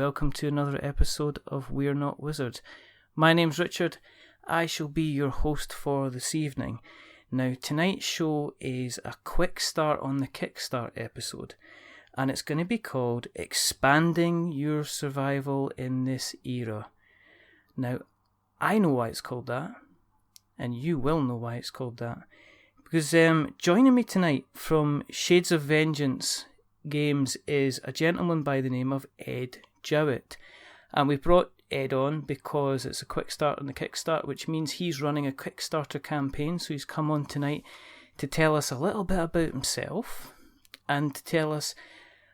welcome to another episode of We're Not Wizards. My name's Richard. I shall be your host for this evening. Now, tonight's show is a quick start on the Kickstart episode, and it's going to be called Expanding Your Survival in This Era. Now, I know why it's called that, and you will know why it's called that, because joining me tonight from Shades of Vengeance Games is a gentleman by the name of Ed Jowett, and we brought Ed on because it's a quick start on the Kickstart, which means he's running a Kickstarter campaign, so he's come on tonight to tell us a little bit about himself and to tell us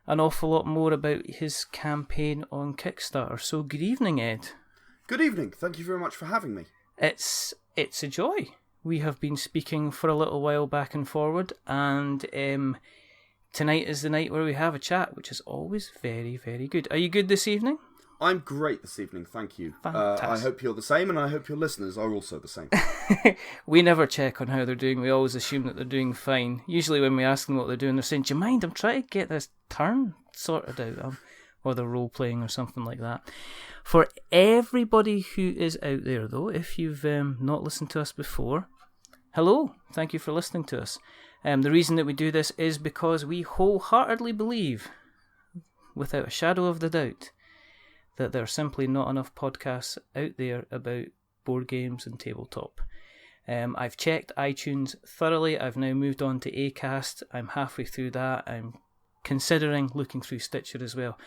an awful lot more about his campaign on Kickstarter. So good evening, Ed. Good evening. Thank you very much for having me. It's a joy. We have been speaking for a little while back and forward, and tonight is the night where we have a chat, which is always very, very good. Are you good this evening? I'm great this evening, thank you. I hope you're the same, and I hope your listeners are also the same. We never check on how they're doing. We always assume that they're doing fine. Usually when we ask them what they're doing, they're saying, do you mind? I'm trying to get this turn sorted out. Or they're role-playing or something like that. For everybody who is out there, though, if you've not listened to us before, hello, thank you for listening to us. The reason that we do this is because we wholeheartedly believe, without a shadow of the doubt, that there are simply not enough podcasts out there about board games and tabletop. I've checked iTunes thoroughly. I've now moved on to Acast. I'm halfway through that. I'm considering looking through Stitcher as well.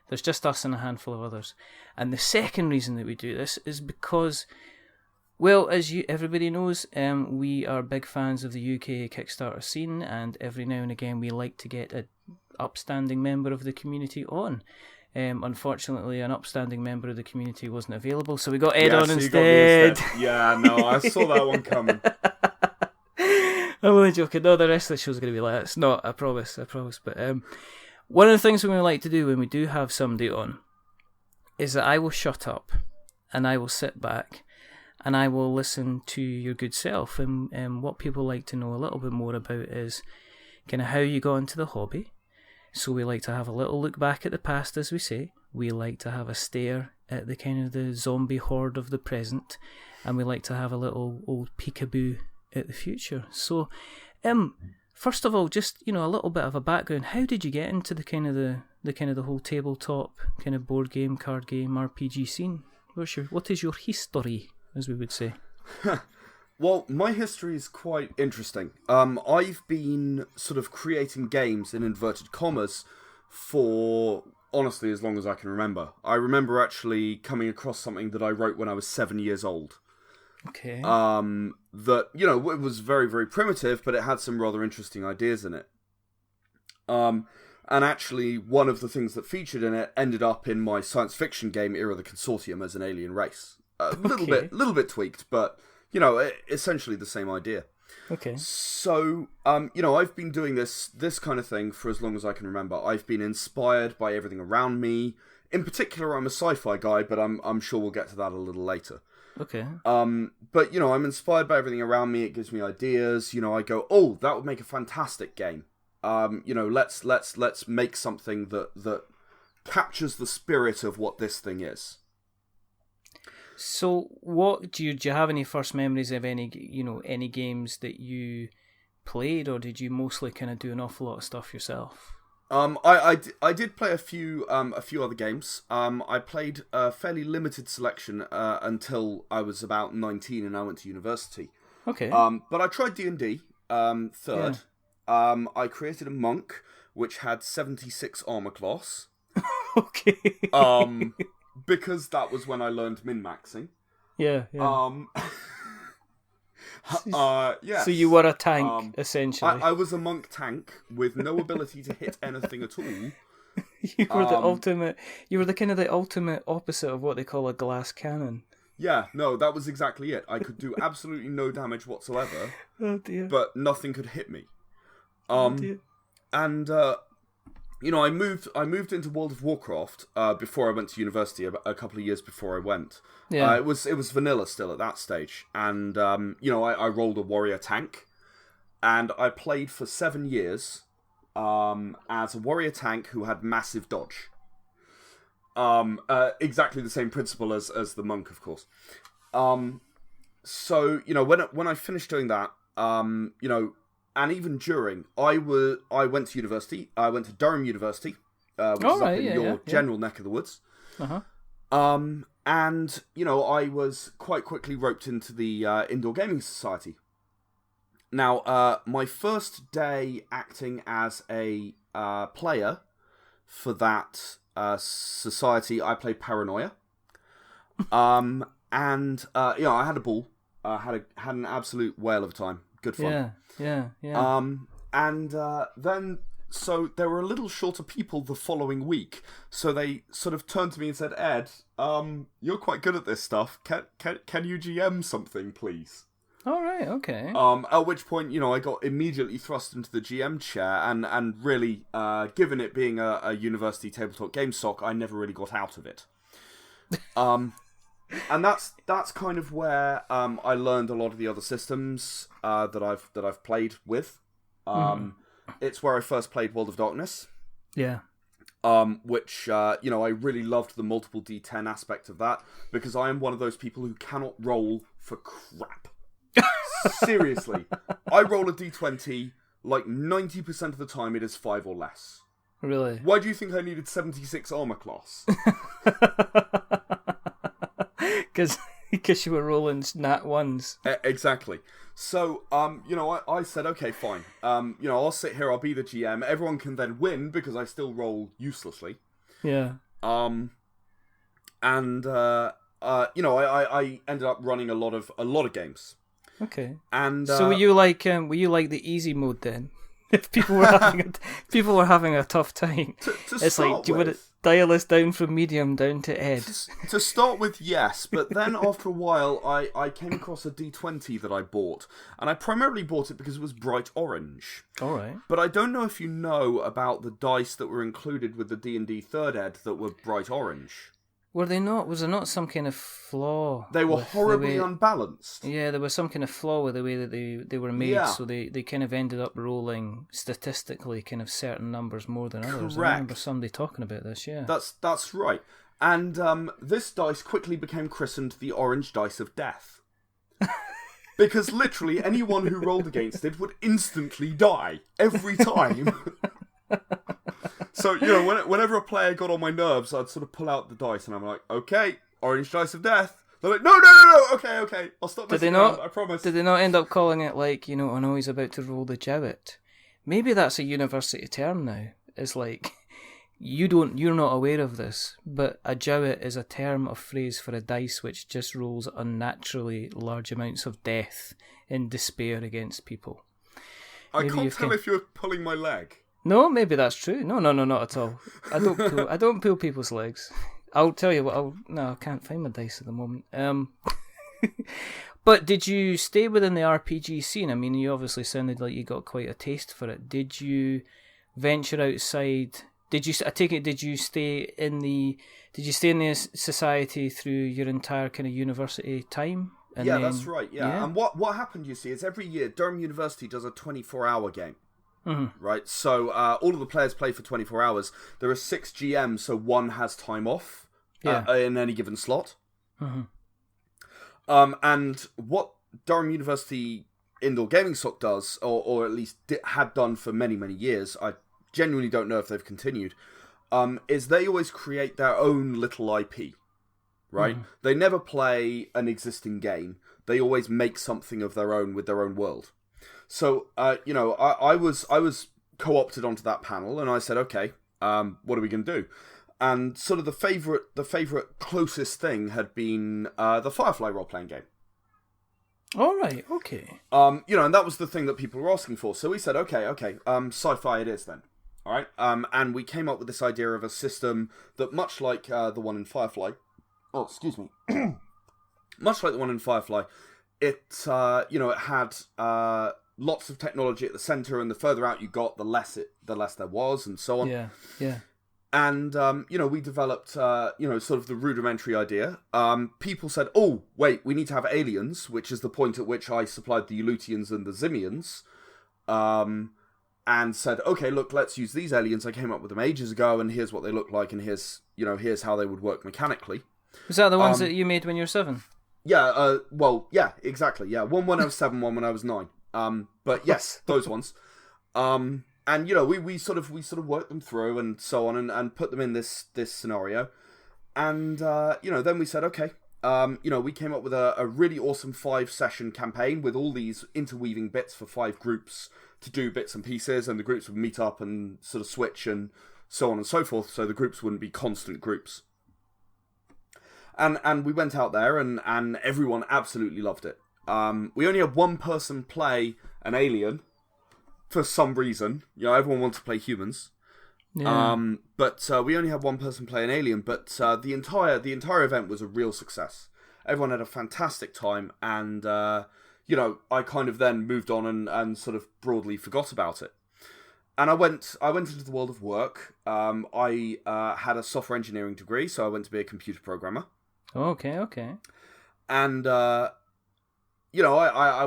There's just us and a handful of others. And the second reason that we do this is because, well, as everybody knows, we are big fans of the UK Kickstarter scene, and every now and again we like to get an upstanding member of the community on. Unfortunately, an upstanding member of the community wasn't available, so we got Ed on instead. Yeah, no, I saw that one coming. I'm only joking. No, the rest of the show's going to be like that. It's not, I promise. But one of the things we like to do when we do have somebody on is that I will shut up and I will sit back and I will listen to your good self. And what people like to know a little bit more about is kind of how you got into the hobby. So we like to have a little look back at the past, as we say. We like to have a stare at the kind of the zombie horde of the present. And we like to have a little old peekaboo at the future. So, first of all, just a little bit of a background. How did you get into the kind of the whole tabletop kind of board game, card game, RPG scene? What is your history, as we would say? Well, my history is quite interesting. I've been sort of creating games in inverted commas for honestly as long as I can remember. I remember actually coming across something that I wrote when I was 7 years old. Okay. That, it was very, very primitive, but it had some rather interesting ideas in it. And actually, one of the things that featured in it ended up in my science fiction game, Era the Consortium, as an alien race. Little bit tweaked, but, essentially the same idea. Okay. So, I've been doing this kind of thing for as long as I can remember. I've been inspired by everything around me. In particular, I'm a sci-fi guy, but I'm sure we'll get to that a little later. Okay. But I'm inspired by everything around me. It gives me ideas. I go, oh, that would make a fantastic game. Let's make something that captures the spirit of what this thing is. So, what do you have any first memories of any games that you played, or did you mostly kind of do an awful lot of stuff yourself? I did play a few other games. I played a fairly limited selection until I was about 19 and I went to university. Okay. But I tried D&D third. Yeah. I created a monk which had 76 armor class. Okay. Because that was when I learned min-maxing. Yeah. Yes. So you were a tank, essentially. I was a monk tank with no ability to hit anything at all. You were the ultimate. You were the kind of the ultimate opposite of what they call a glass cannon. Yeah, no, that was exactly it. I could do absolutely no damage whatsoever. Oh dear. But nothing could hit me. Oh dear. And I moved into World of Warcraft before I went to university, a couple of years before I went. Yeah. It was vanilla still at that stage, and I rolled a warrior tank, and I played for 7 years as a warrior tank who had massive dodge. Exactly the same principle as the monk, of course. So, when I finished doing that, and even during, I went to university. I went to Durham University, which is up in your general neck of the woods. Uh-huh. And, I was quite quickly roped into the Indoor Gaming Society. Now, my first day acting as a player for that society, I played Paranoia. And, I had a ball. Had an absolute whale of a time. Good fun. Yeah. And then... So there were a little short of people the following week. So they sort of turned to me and said, Ed, you're quite good at this stuff. Can you GM something, please? All right, okay. At which point, I got immediately thrust into the GM chair, and really, given it being a university tabletop game stock, I never really got out of it. And that's kind of where I learned a lot of the other systems that I've played with. It's where I first played World of Darkness. Yeah. Which, I really loved the multiple D10 aspect of that, because I am one of those people who cannot roll for crap. Seriously. I roll a D20, like 90% of the time it is 5 or less. Really? Why do you think I needed 76 armor class? Because you were rolling nat ones. Exactly. So, I said, okay, fine. I'll sit here, I'll be the GM. Everyone can then win because I still roll uselessly. Yeah. I ended up running a lot of games. Okay. And so were you like the easy mode then? If people were having a tough time, it's like, do you want to dial this down from medium down to Ed? To start with, yes, but then after a while, I came across a D20 that I bought, and I primarily bought it because it was bright orange. All right. But I don't know if you know about the dice that were included with the D&D 3rd Ed that were bright orange. Were they not? Was there not some kind of flaw? They were horribly unbalanced. Yeah, there was some kind of flaw with the way that they were made, yeah. So they kind of ended up rolling statistically kind of certain numbers more than others. Correct. I remember somebody talking about this, yeah. That's right. And this dice quickly became christened the Orange Dice of Death. Because literally anyone who rolled against it would instantly die every time. So, whenever a player got on my nerves, I'd sort of pull out the dice and I'm like, okay, Orange Dice of Death. They're like, no, okay, I'll stop messing around, I promise. Did they not end up calling it like, I know he's about to roll the Jowett? Maybe that's a university term now. It's like, you're not aware of this, but a Jowett is a term of phrase for a dice which just rolls unnaturally large amounts of death and despair against people. I can't tell if you're pulling my leg. No, maybe that's true. No, not at all. I don't pull people's legs. I'll tell you what. I can't find my dice at the moment. But did you stay within the RPG scene? I mean, you obviously sounded like you got quite a taste for it. Did you venture outside? I take it? Did you stay in the society through your entire kind of university time? And yeah, then, that's right. Yeah, and what happened? You see, is every year Durham University does a 24-hour game. Mm-hmm. Right, so all of the players play for 24 hours. There are 6 GMs, so one has time off in any given slot. Mm-hmm. And what Durham University Indoor Gaming Stock does, or at least had done for many, many years, I genuinely don't know if they've continued, is they always create their own little IP. Right? Mm-hmm. They never play an existing game. They always make something of their own with their own world. So, I was co-opted onto that panel, and I said, okay, what are we going to do? And sort of the favourite closest thing had been the Firefly role-playing game. All right, okay. And that was the thing that people were asking for. So we said, okay, sci-fi it is then. All right, and we came up with this idea of a system that, much like the one in Firefly, much like the one in Firefly, it had lots of technology at the center, and the further out you got, the less there was, and so on. Yeah. And we developed sort of the rudimentary idea. People said, "Oh, wait, we need to have aliens," which is the point at which I supplied the Elutians and the Zimians. and said, okay, look, let's use these aliens. I came up with them ages ago, and here's what they look like, and here's how they would work mechanically. Was that the ones that you made when you were 7? Yeah, yeah, exactly. Yeah, one when I was 7, one when I was 9. But yes, those ones. And we sort of worked them through and so on, and put them in this scenario. And then we said, okay, we came up with a really awesome 5-session campaign with all these interweaving bits for 5 groups to do bits and pieces, and the groups would meet up and sort of switch and so on and so forth, so the groups wouldn't be constant groups. And we went out there, and everyone absolutely loved it. We only had one person play an alien for some reason. Everyone wanted to play humans. Yeah. But we only had one person play an alien, but the entire event was a real success. Everyone had a fantastic time, and I kind of then moved on and sort of broadly forgot about it. And I went into the world of work. I had a software engineering degree, so I went to be a computer programmer. Okay. And I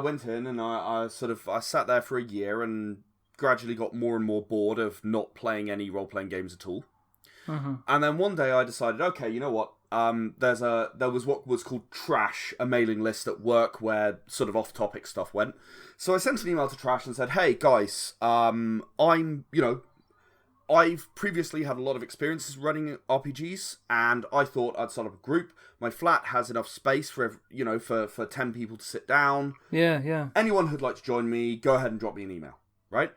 went in and I sat there for a year and gradually got more and more bored of not playing any role-playing games at all. Mm-hmm. And then one day I decided, okay, you know what? There was what was called Trash, a mailing list at work where sort of off-topic stuff went. So I sent an email to Trash and said, hey guys, I've previously had a lot of experiences running RPGs, and I thought I'd start up a group. My flat has enough space for 10 people to sit down. Yeah. Anyone who'd like to join me, go ahead and drop me an email, right?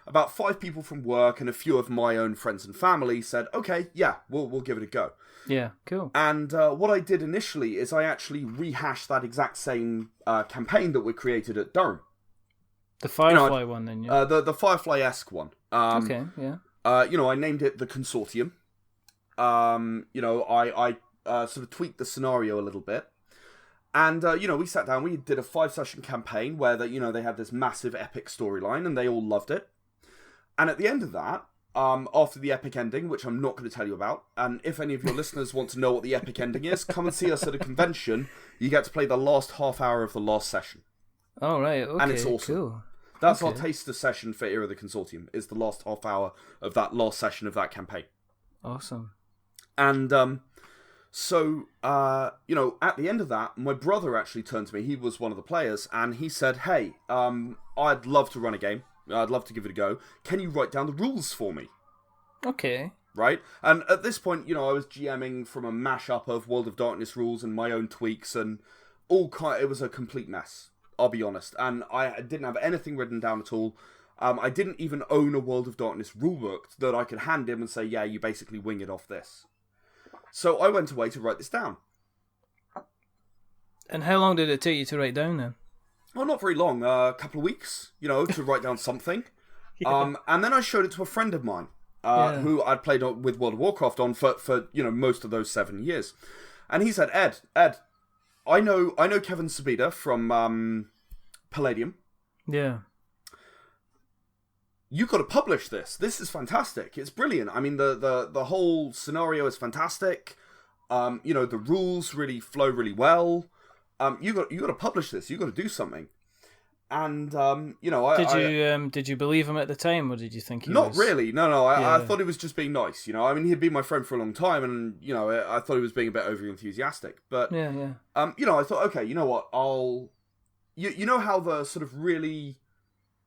About 5 people from work and a few of my own friends and family said, okay, yeah, we'll give it a go. Yeah, cool. And what I did initially is I actually rehashed that exact same campaign that we created at Durham. The Firefly one, then, yeah? The Firefly-esque one. Okay, yeah. I named it the Consortium. I sort of tweaked the scenario a little bit. And, we sat down, we did a 5-session campaign where, they had this massive epic storyline, and they all loved it. And at the end of that, after the epic ending, which I'm not going to tell you about, and if any of your listeners want to know what the epic ending is, come and see us at a convention. You get to play the last half hour of the last session. Oh, right, okay, and it's awesome. Cool. That's our taster session for Era of the Consortium, is the last half hour of that last session of that campaign. Awesome. And so at the end of that, my brother actually turned to me. He was one of the players, and he said, hey, I'd love to run a game. I'd love to give it a go. Can you write down the rules for me? Okay. Right? And at this point, I was GMing from a mashup of World of Darkness rules and my own tweaks, and it was a complete mess. I'll be honest. And I didn't have anything written down at all. I didn't even own a World of Darkness rulebook that I could hand him and say, yeah, you basically wing it off this. So I went away to write this down. And how long did it take you to write down then? Well, not very long. A couple of weeks, to write down something. Yeah. And then I showed it to a friend of mine who I'd played with World of Warcraft on for most of those 7 years. And he said, Ed, I know Kevin Sabida from Palladium. Yeah. You got to publish this. This is fantastic. It's brilliant. I mean, the whole scenario is fantastic. The rules really flow really well. You got to publish this. You got to do something. And did you believe him at the time, or did you think he was... Not really. No. I thought he was just being nice. I mean, he'd been my friend for a long time, and I thought he was being a bit over enthusiastic. But yeah. I thought, okay, you know what? You know how the sort of really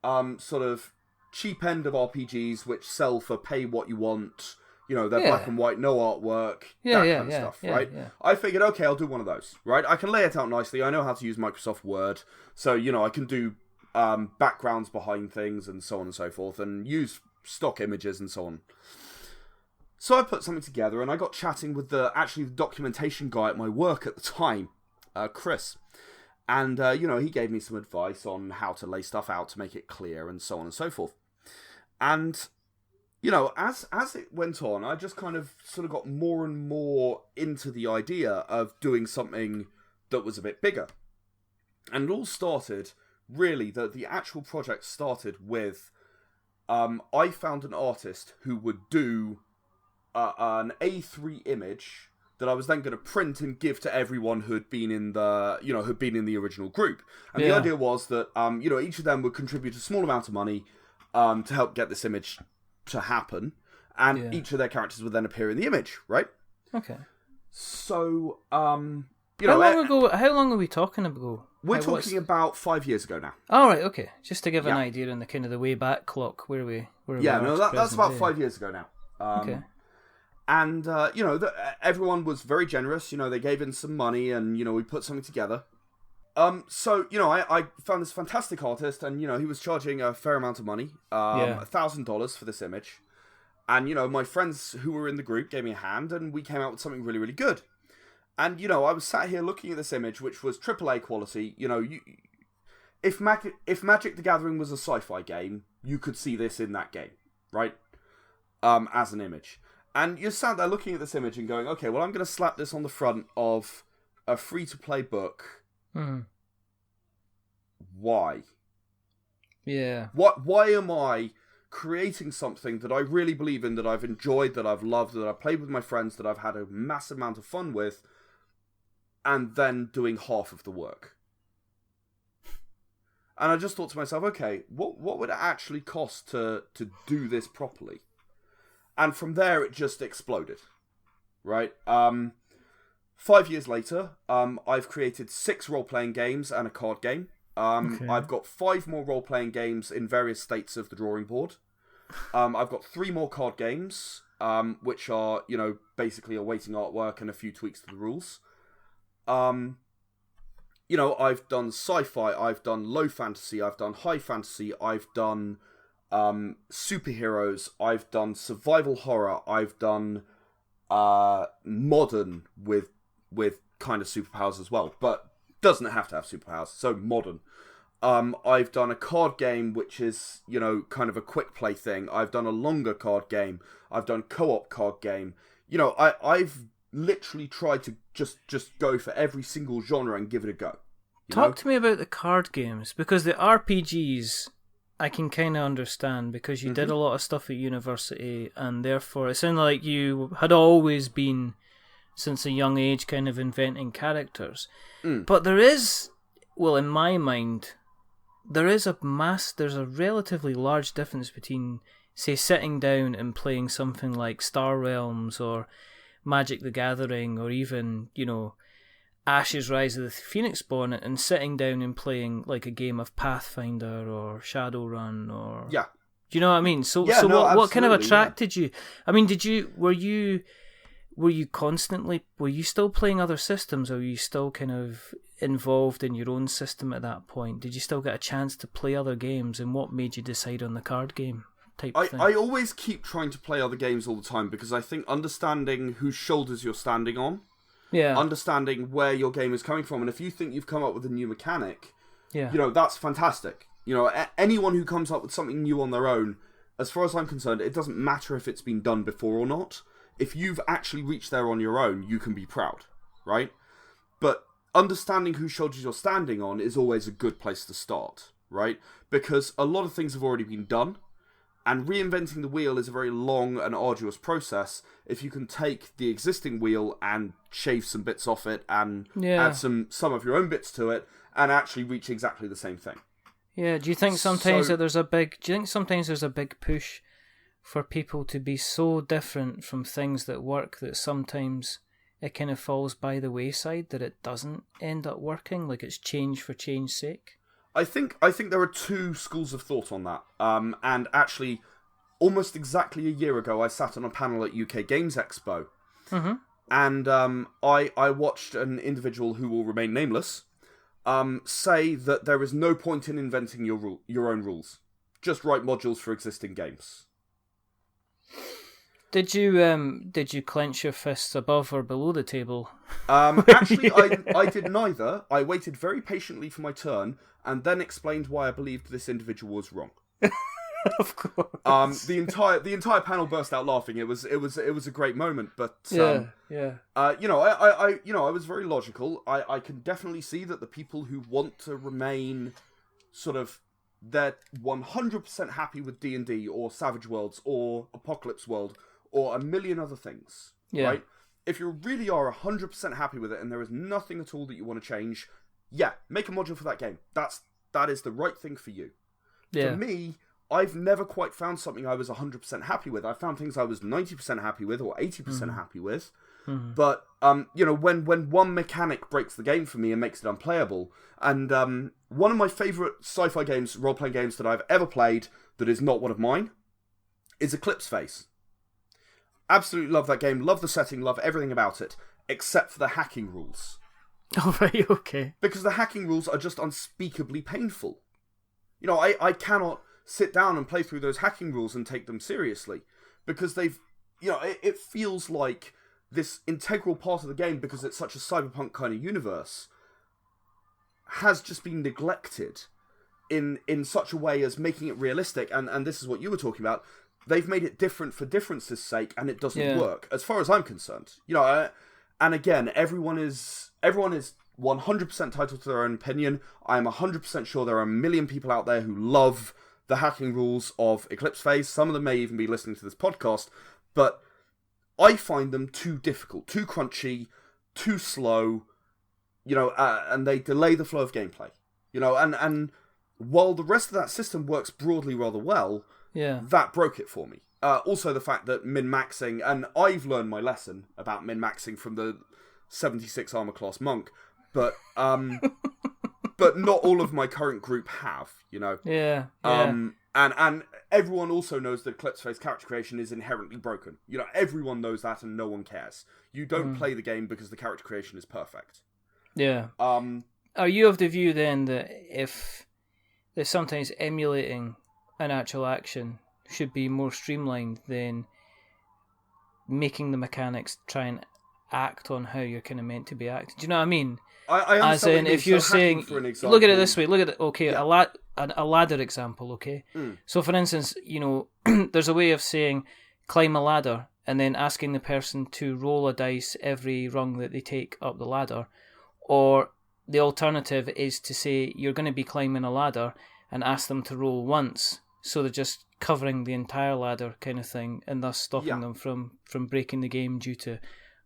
sort of cheap end of RPGs, which sell for pay what you want. They're black and white, no artwork, that kind of stuff, right? Yeah. I figured, okay, I'll do one of those, right? I can lay it out nicely. I know how to use Microsoft Word. So, I can do backgrounds behind things and so on and so forth, and use stock images and so on. So I put something together, and I got chatting with the documentation guy at my work at the time, Chris. And, he gave me some advice on how to lay stuff out to make it clear and so on and so forth. And... as it went on, I just kind of sort of got more and more into the idea of doing something that was a bit bigger. And it all started, really, the actual project started with, I found an artist who would do an A3 image that I was then going to print and give to everyone who'd been in the original group. And the idea was that, each of them would contribute a small amount of money, to help get this image to happen, and each of their characters would then appear in the image, right? Okay. So, how long are we talking about? We're talking about 5 years ago now. All right, okay. Just to give an idea on the kind of the way back clock where we that's about 5 years ago now. Okay. And everyone was very generous. They gave in some money, and we put something together. So I found this fantastic artist, and he was charging a fair amount of money, $1,000 for this image. And my friends who were in the group gave me a hand, and we came out with something really, really good. And I was sat here looking at this image, which was AAA quality. If Magic the Gathering was a sci-fi game, you could see this in that game, right? As an image. And you're sat there looking at this image and going, okay, well, I'm going to slap this on the front of a free-to-play book. Why? Yeah. Why am I creating something that I really believe in, that I've enjoyed, that I've loved, that I've played with my friends, that I've had a massive amount of fun with, and then doing half of the work? And I just thought to myself, okay, what would it actually cost to do this properly? And from there, it just exploded, right? 5 years later, I've created 6 role-playing games and a card game. I've got 5 more role-playing games in various states of the drawing board. I've got 3 more card games, which are, basically awaiting artwork and a few tweaks to the rules. I've done sci-fi, I've done low fantasy, I've done high fantasy, I've done superheroes, I've done survival horror, I've done modern with kind of superpowers as well, but doesn't have to have superpowers, so modern. I've done a card game which is, kind of a quick play thing. I've done a longer card game. I've done co-op card game. I've literally tried to just go for every single genre and give it a go. Talk to me about the card games, because the RPGs I can kind of understand, because you did a lot of stuff at university, and therefore it sounded like you had always been, since a young age, kind of inventing characters. But there is, well, in my mind, there's a relatively large difference between, say, sitting down and playing something like Star Realms or Magic the Gathering, or even, Ashes Rise of the Phoenixborn, and sitting down and playing like a game of Pathfinder or Shadowrun, or do you know what I mean? So what kind of attracted you? I mean, were you still playing other systems, or were you still kind of involved in your own system at that point? Did you still get a chance to play other games, and what made you decide on the card game type thing? I always keep trying to play other games all the time, because I think understanding whose shoulders you're standing on, understanding where your game is coming from, and if you think you've come up with a new mechanic, that's fantastic. Anyone who comes up with something new on their own, as far as I'm concerned, it doesn't matter if it's been done before or not. If you've actually reached there on your own, you can be proud, right? But understanding whose shoulders you're standing on is always a good place to start, right? Because a lot of things have already been done, and reinventing the wheel is a very long and arduous process. If you can take the existing wheel and shave some bits off it and add some of your own bits to it and actually reach exactly the same thing. Yeah, do you think sometimes there's a big push for people to be so different from things that work that sometimes it kind of falls by the wayside, that it doesn't end up working, like it's change for change's sake? I think there are 2 schools of thought on that. And actually, almost exactly a year ago, I sat on a panel at UK Games Expo. And I watched an individual who will remain nameless say that there is no point in inventing your own rules. Just write modules for existing games. Did you clench your fists above or below the table? Actually, I did neither. I waited very patiently for my turn, and then explained why I believed this individual was wrong. Of course. The entire panel burst out laughing. It was a great moment, but I was very logical. I can definitely see that the people who want to remain sort of, they're 100% happy with D&D or Savage Worlds or Apocalypse World or a million other things, right? If you really are 100% happy with it and there is nothing at all that you want to change, make a module for that game. That is the right thing for you. For me, I've never quite found something I was 100% happy with. I found things I was 90% happy with or 80% happy with. But, when one mechanic breaks the game for me and makes it unplayable, and one of my favourite sci-fi games, role-playing games that I've ever played that is not one of mine, is Eclipse Phase. Absolutely love that game, love the setting, love everything about it, except for the hacking rules. Oh, right, okay. Because the hacking rules are just unspeakably painful. I cannot sit down and play through those hacking rules and take them seriously. Because they've, it feels like this integral part of the game, because it's such a cyberpunk kind of universe, has just been neglected in such a way as making it realistic. And this is what you were talking about. They've made it different for difference's sake, and it doesn't work, as far as I'm concerned. And again, everyone is 100% entitled to their own opinion. I'm 100% sure there are a million people out there who love the hacking rules of Eclipse Phase. Some of them may even be listening to this podcast, but I find them too difficult, too crunchy, too slow, and they delay the flow of gameplay. And while the rest of that system works broadly rather well, that broke it for me. Also the fact that min-maxing, and I've learned my lesson about min-maxing from the 76 armor class monk, but but not all of my current group have, And everyone also knows that Eclipse Phase character creation is inherently broken. Everyone knows that, and no one cares. You don't play the game because the character creation is perfect. Yeah. Are you of the view then that if there's sometimes emulating an actual action should be more streamlined than making the mechanics try and act on how you're kind of meant to be acting? Do you know what I mean? I understand. As in, if you're saying, look at it this way, a ladder example, okay? So, for instance, there's a way of saying climb a ladder and then asking the person to roll a dice every rung that they take up the ladder, or the alternative is to say you're going to be climbing a ladder and ask them to roll once, so they're just covering the entire ladder kind of thing, and thus stopping them from breaking the game due to,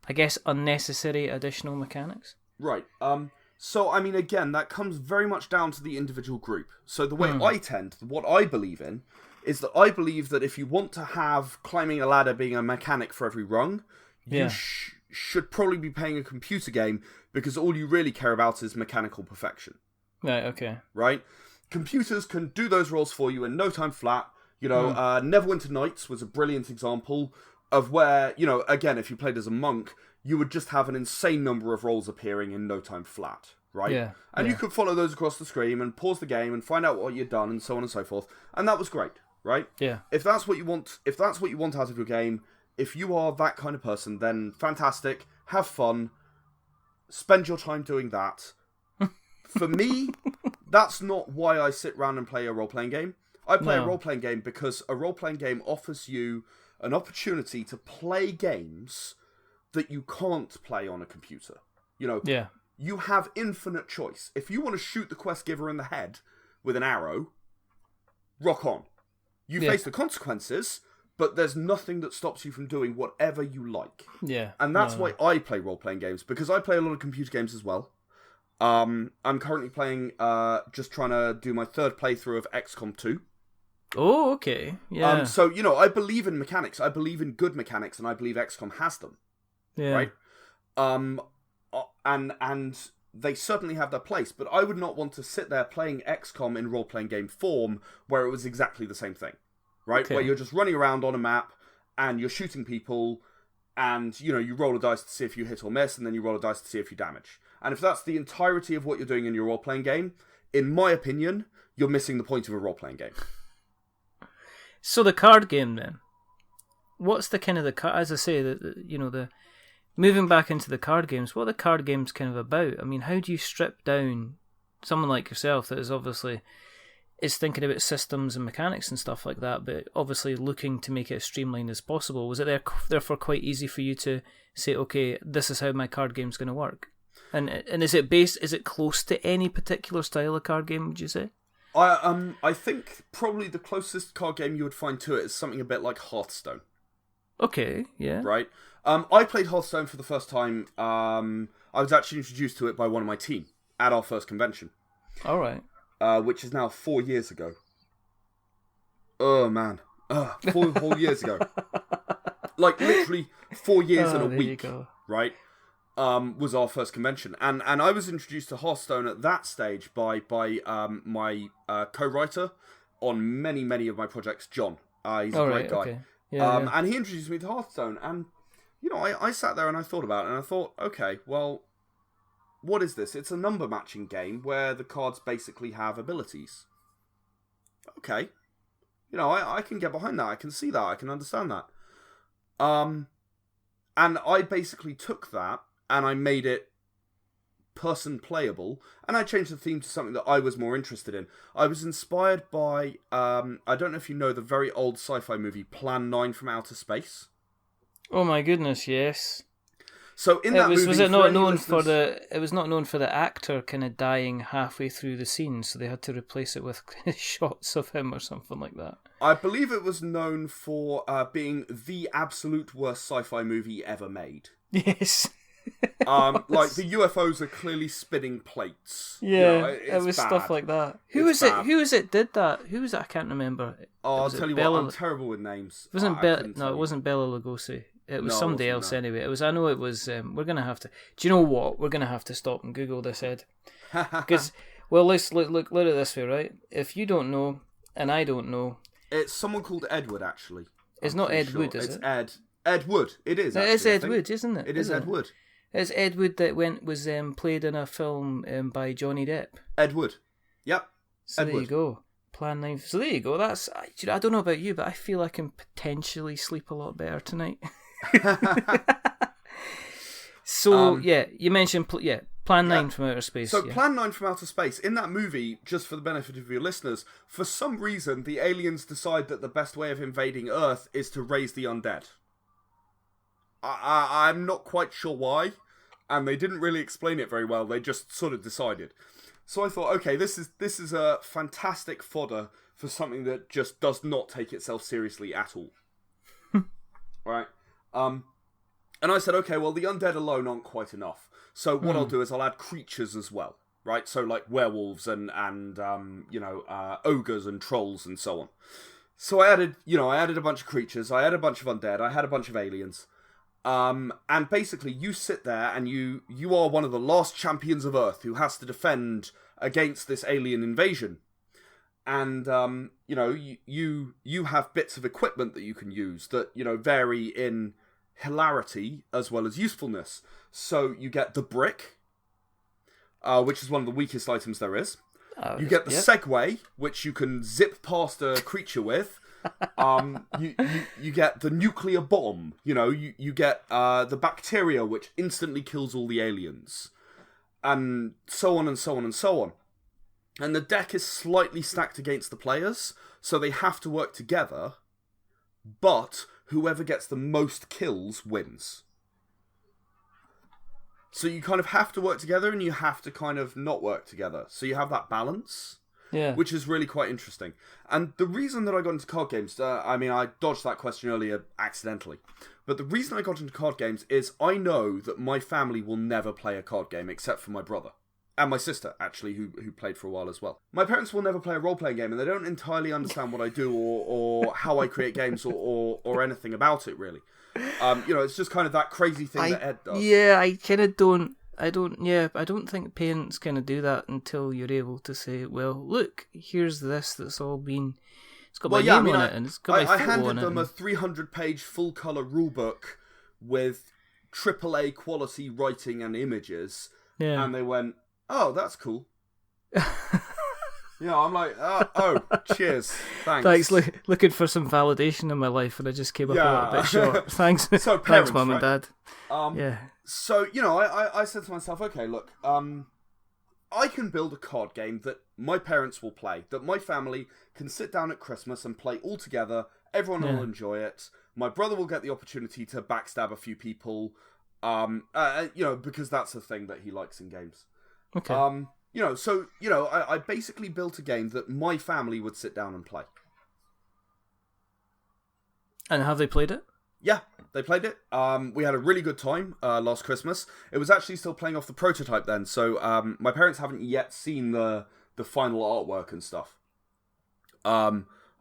I guess, unnecessary additional mechanics. Right. So, I mean, again, that comes very much down to the individual group. So the way what I believe in, is that I believe that if you want to have climbing a ladder being a mechanic for every rung, you should probably be playing a computer game, because all you really care about is mechanical perfection. Right, okay. Right? Computers can do those rolls for you in no time flat. Neverwinter Nights was a brilliant example of where, again, if you played as a monk, you would just have an insane number of rolls appearing in no time flat, right? Yeah. And you could follow those across the screen and pause the game and find out what you'd done and so on and so forth. And that was great, right? Yeah. If that's what you want out of your game, if you are that kind of person, then fantastic. Have fun. Spend your time doing that. For me, that's not why I sit around and play a role-playing game. I play a role-playing game because a role-playing game offers you an opportunity to play games that you can't play on a computer. You have infinite choice. If you want to shoot the quest giver in the head with an arrow, rock on. You face the consequences, but there's nothing that stops you from doing whatever you like. Yeah. And that's why I play role-playing games, because I play a lot of computer games as well. I'm currently playing, just trying to do my third playthrough of XCOM 2. Oh, okay. Yeah. So, I believe in mechanics. I believe in good mechanics, and I believe XCOM has them. Yeah. Right? And they certainly have their place, but I would not want to sit there playing XCOM in role-playing game form where it was exactly the same thing. Right? Okay. Where you're just running around on a map, and you're shooting people, and, you roll a dice to see if you hit or miss, and then you roll a dice to see if you damage. And if that's the entirety of what you're doing in your role-playing game, in my opinion, you're missing the point of a role-playing game. So the card game, then. What's the kind of as I say, the moving back into the card games, what are the card games kind of about? I mean, how do you strip down someone like yourself that is thinking about systems and mechanics and stuff like that, but obviously looking to make it as streamlined as possible? Was it therefore quite easy for you to say, okay, this is how my card game's going to work? And is it close to any particular style of card game, would you say? I think probably the closest card game you would find to it is something a bit like Hearthstone. Okay, yeah. Right? I played Hearthstone for the first time. I was actually introduced to it by one of my team at our first convention. All right. Which is now 4 years ago. Oh, man. 4 whole years ago. Like, literally 4 years and a week, right? Was our first convention. And I was introduced to Hearthstone at that stage by my co-writer on many of my projects, John. He's a great guy. Okay. Yeah. And he introduced me to Hearthstone. And, you know, I sat there and I thought about it. And I thought, okay, well, what is this? It's a number matching game where the cards basically have abilities. Okay. You know, I can get behind that. I can see that. I can understand that. And I basically took that and I made it person playable, and I changed the theme to something that I was more interested in. I was inspired by, I don't know if you know the very old sci-fi movie Plan 9 from Outer Space. Oh my goodness, yes. So in that movie, was it not known for the? It was not known for the actor kind of dying halfway through the scene, so they had to replace it with shots of him or something like that. I believe it was known for being the absolute worst sci-fi movie ever made. Yes. Like the UFOs are clearly spinning plates. Yeah, you know, it was bad. stuff like that. Who was it did that? Who was it? I can't remember. I'll tell you what, I'm terrible with names. It wasn't it wasn't Bela Lugosi. It was somebody else anyway. It was. I know it was. We're gonna have to. Do you know what? We're gonna have to stop and Google this, Ed. Because let's look at it this way, right? If you don't know and I don't know, it's someone called Edward. Actually, it's not Ed Wood, is it? It's Ed Wood. It is. It is Ed Wood, isn't it? It is Ed Wood. It's Ed Wood that was played in a film by Johnny Depp. Ed Wood. Yep. So there you go. Plan 9. So there you go. That's. I don't know about you, but I feel I can potentially sleep a lot better tonight. So you mentioned Plan 9 from Outer Space. So Plan 9 from Outer Space, in that movie, just for the benefit of your listeners, for some reason the aliens decide that the best way of invading Earth is to raise the undead. I'm not quite sure why, and they didn't really explain it very well. They just sort of decided. So I thought, okay, this is a fantastic fodder for something that just does not take itself seriously at all. Right? And I said, okay, well, the undead alone aren't quite enough. So what I'll do is I'll add creatures as well, right? So like werewolves and ogres and trolls and so on. So I added a bunch of creatures. I had a bunch of undead. I had a bunch of aliens. And basically you sit there and you are one of the last champions of Earth who has to defend against this alien invasion. And, you have bits of equipment that you can use that, vary in hilarity as well as usefulness. So you get the brick, which is one of the weakest items there is. You get the Segway, which you can zip past a creature with. You get the nuclear bomb. You get the bacteria, which instantly kills all the aliens, and so on and so on and so on. And the deck is slightly stacked against the players, so they have to work together. But whoever gets the most kills wins. So you kind of have to work together, and you have to kind of not work together. So you have that balance. Yeah. Which is really quite interesting. And the reason that I got into card games, I dodged that question earlier accidentally. But the reason I got into card games is I know that my family will never play a card game except for my brother. And my sister, actually, who played for a while as well. My parents will never play a role-playing game, and they don't entirely understand what I do or how I create games or anything about it, really. It's just kind of that crazy thing that Ed does. Yeah, I kind of don't... I don't think parents kind of do that until you're able to say, well, look, here's this that's all been... It's got my name on it, and it's got my photo on it. I handed them a 300-page full-colour rulebook with AAA quality writing and images, and they went, oh, that's cool. I'm like, oh, cheers, thanks. Looking for some validation in my life, and I just came up a little bit short. Thanks, so thanks, Mum and Dad. So, I said to myself, okay, look, I can build a card game that my parents will play, that my family can sit down at Christmas and play all together. Everyone will enjoy it. My brother will get the opportunity to backstab a few people, because that's the thing that he likes in games. Okay. I basically built a game that my family would sit down and play. And have they played it? Yeah, they played it. We had a really good time last Christmas. It was actually still playing off the prototype then, so my parents haven't yet seen the final artwork and stuff.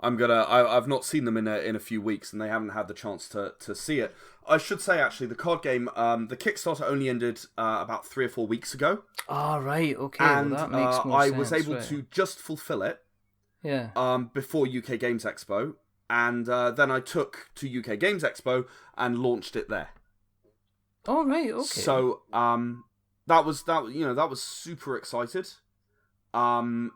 I've not seen them in a few weeks, and they haven't had the chance to see it. I should say, actually, the card game, the Kickstarter only ended about 3 or 4 weeks ago. Ah, right, okay, And well, that makes more I sense. was able right. to just fulfill it. Yeah. Before UK Games Expo, and then I took to UK Games Expo and launched it there. Oh, right, okay. So that was super excited. And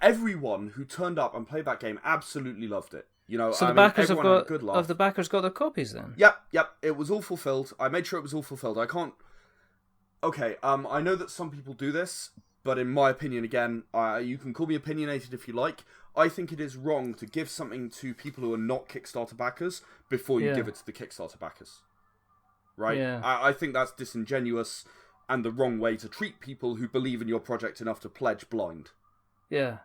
everyone who turned up and played that game absolutely loved it. So the backers have the backers got their copies then? Yep. It was all fulfilled. I made sure it was all fulfilled. I can't. Okay. I know that some people do this, but in my opinion, again, you can call me opinionated if you like. I think it is wrong to give something to people who are not Kickstarter backers before you give it to the Kickstarter backers. Right? Yeah. I think that's disingenuous and the wrong way to treat people who believe in your project enough to pledge blind. Yeah.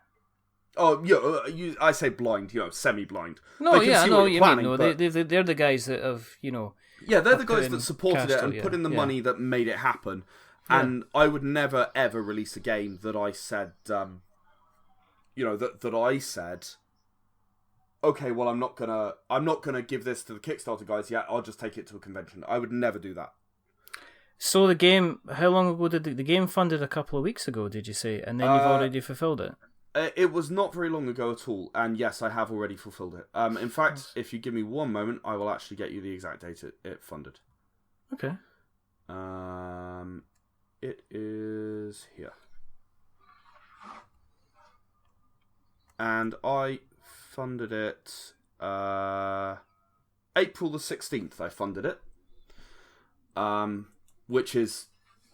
Oh, yeah, I say blind, semi-blind. No, yeah, I know what you planning, mean. No, they're the guys that have, Yeah, they're the guys that supported it and put in the yeah. money that made it happen. Yeah. And I would never, ever release a game that I said, that I said, okay, well, I'm not gonna give this to the Kickstarter guys yet. I'll just take it to a convention. I would never do that. So the game, how long ago did the game funded? A couple of weeks ago, did you say? And then you've already fulfilled it? It was not very long ago at all, and yes, I have already fulfilled it. In fact, if you give me one moment, I will actually get you the exact date it funded. Okay. It is here. And I funded it April the 16th, I funded it. Which is,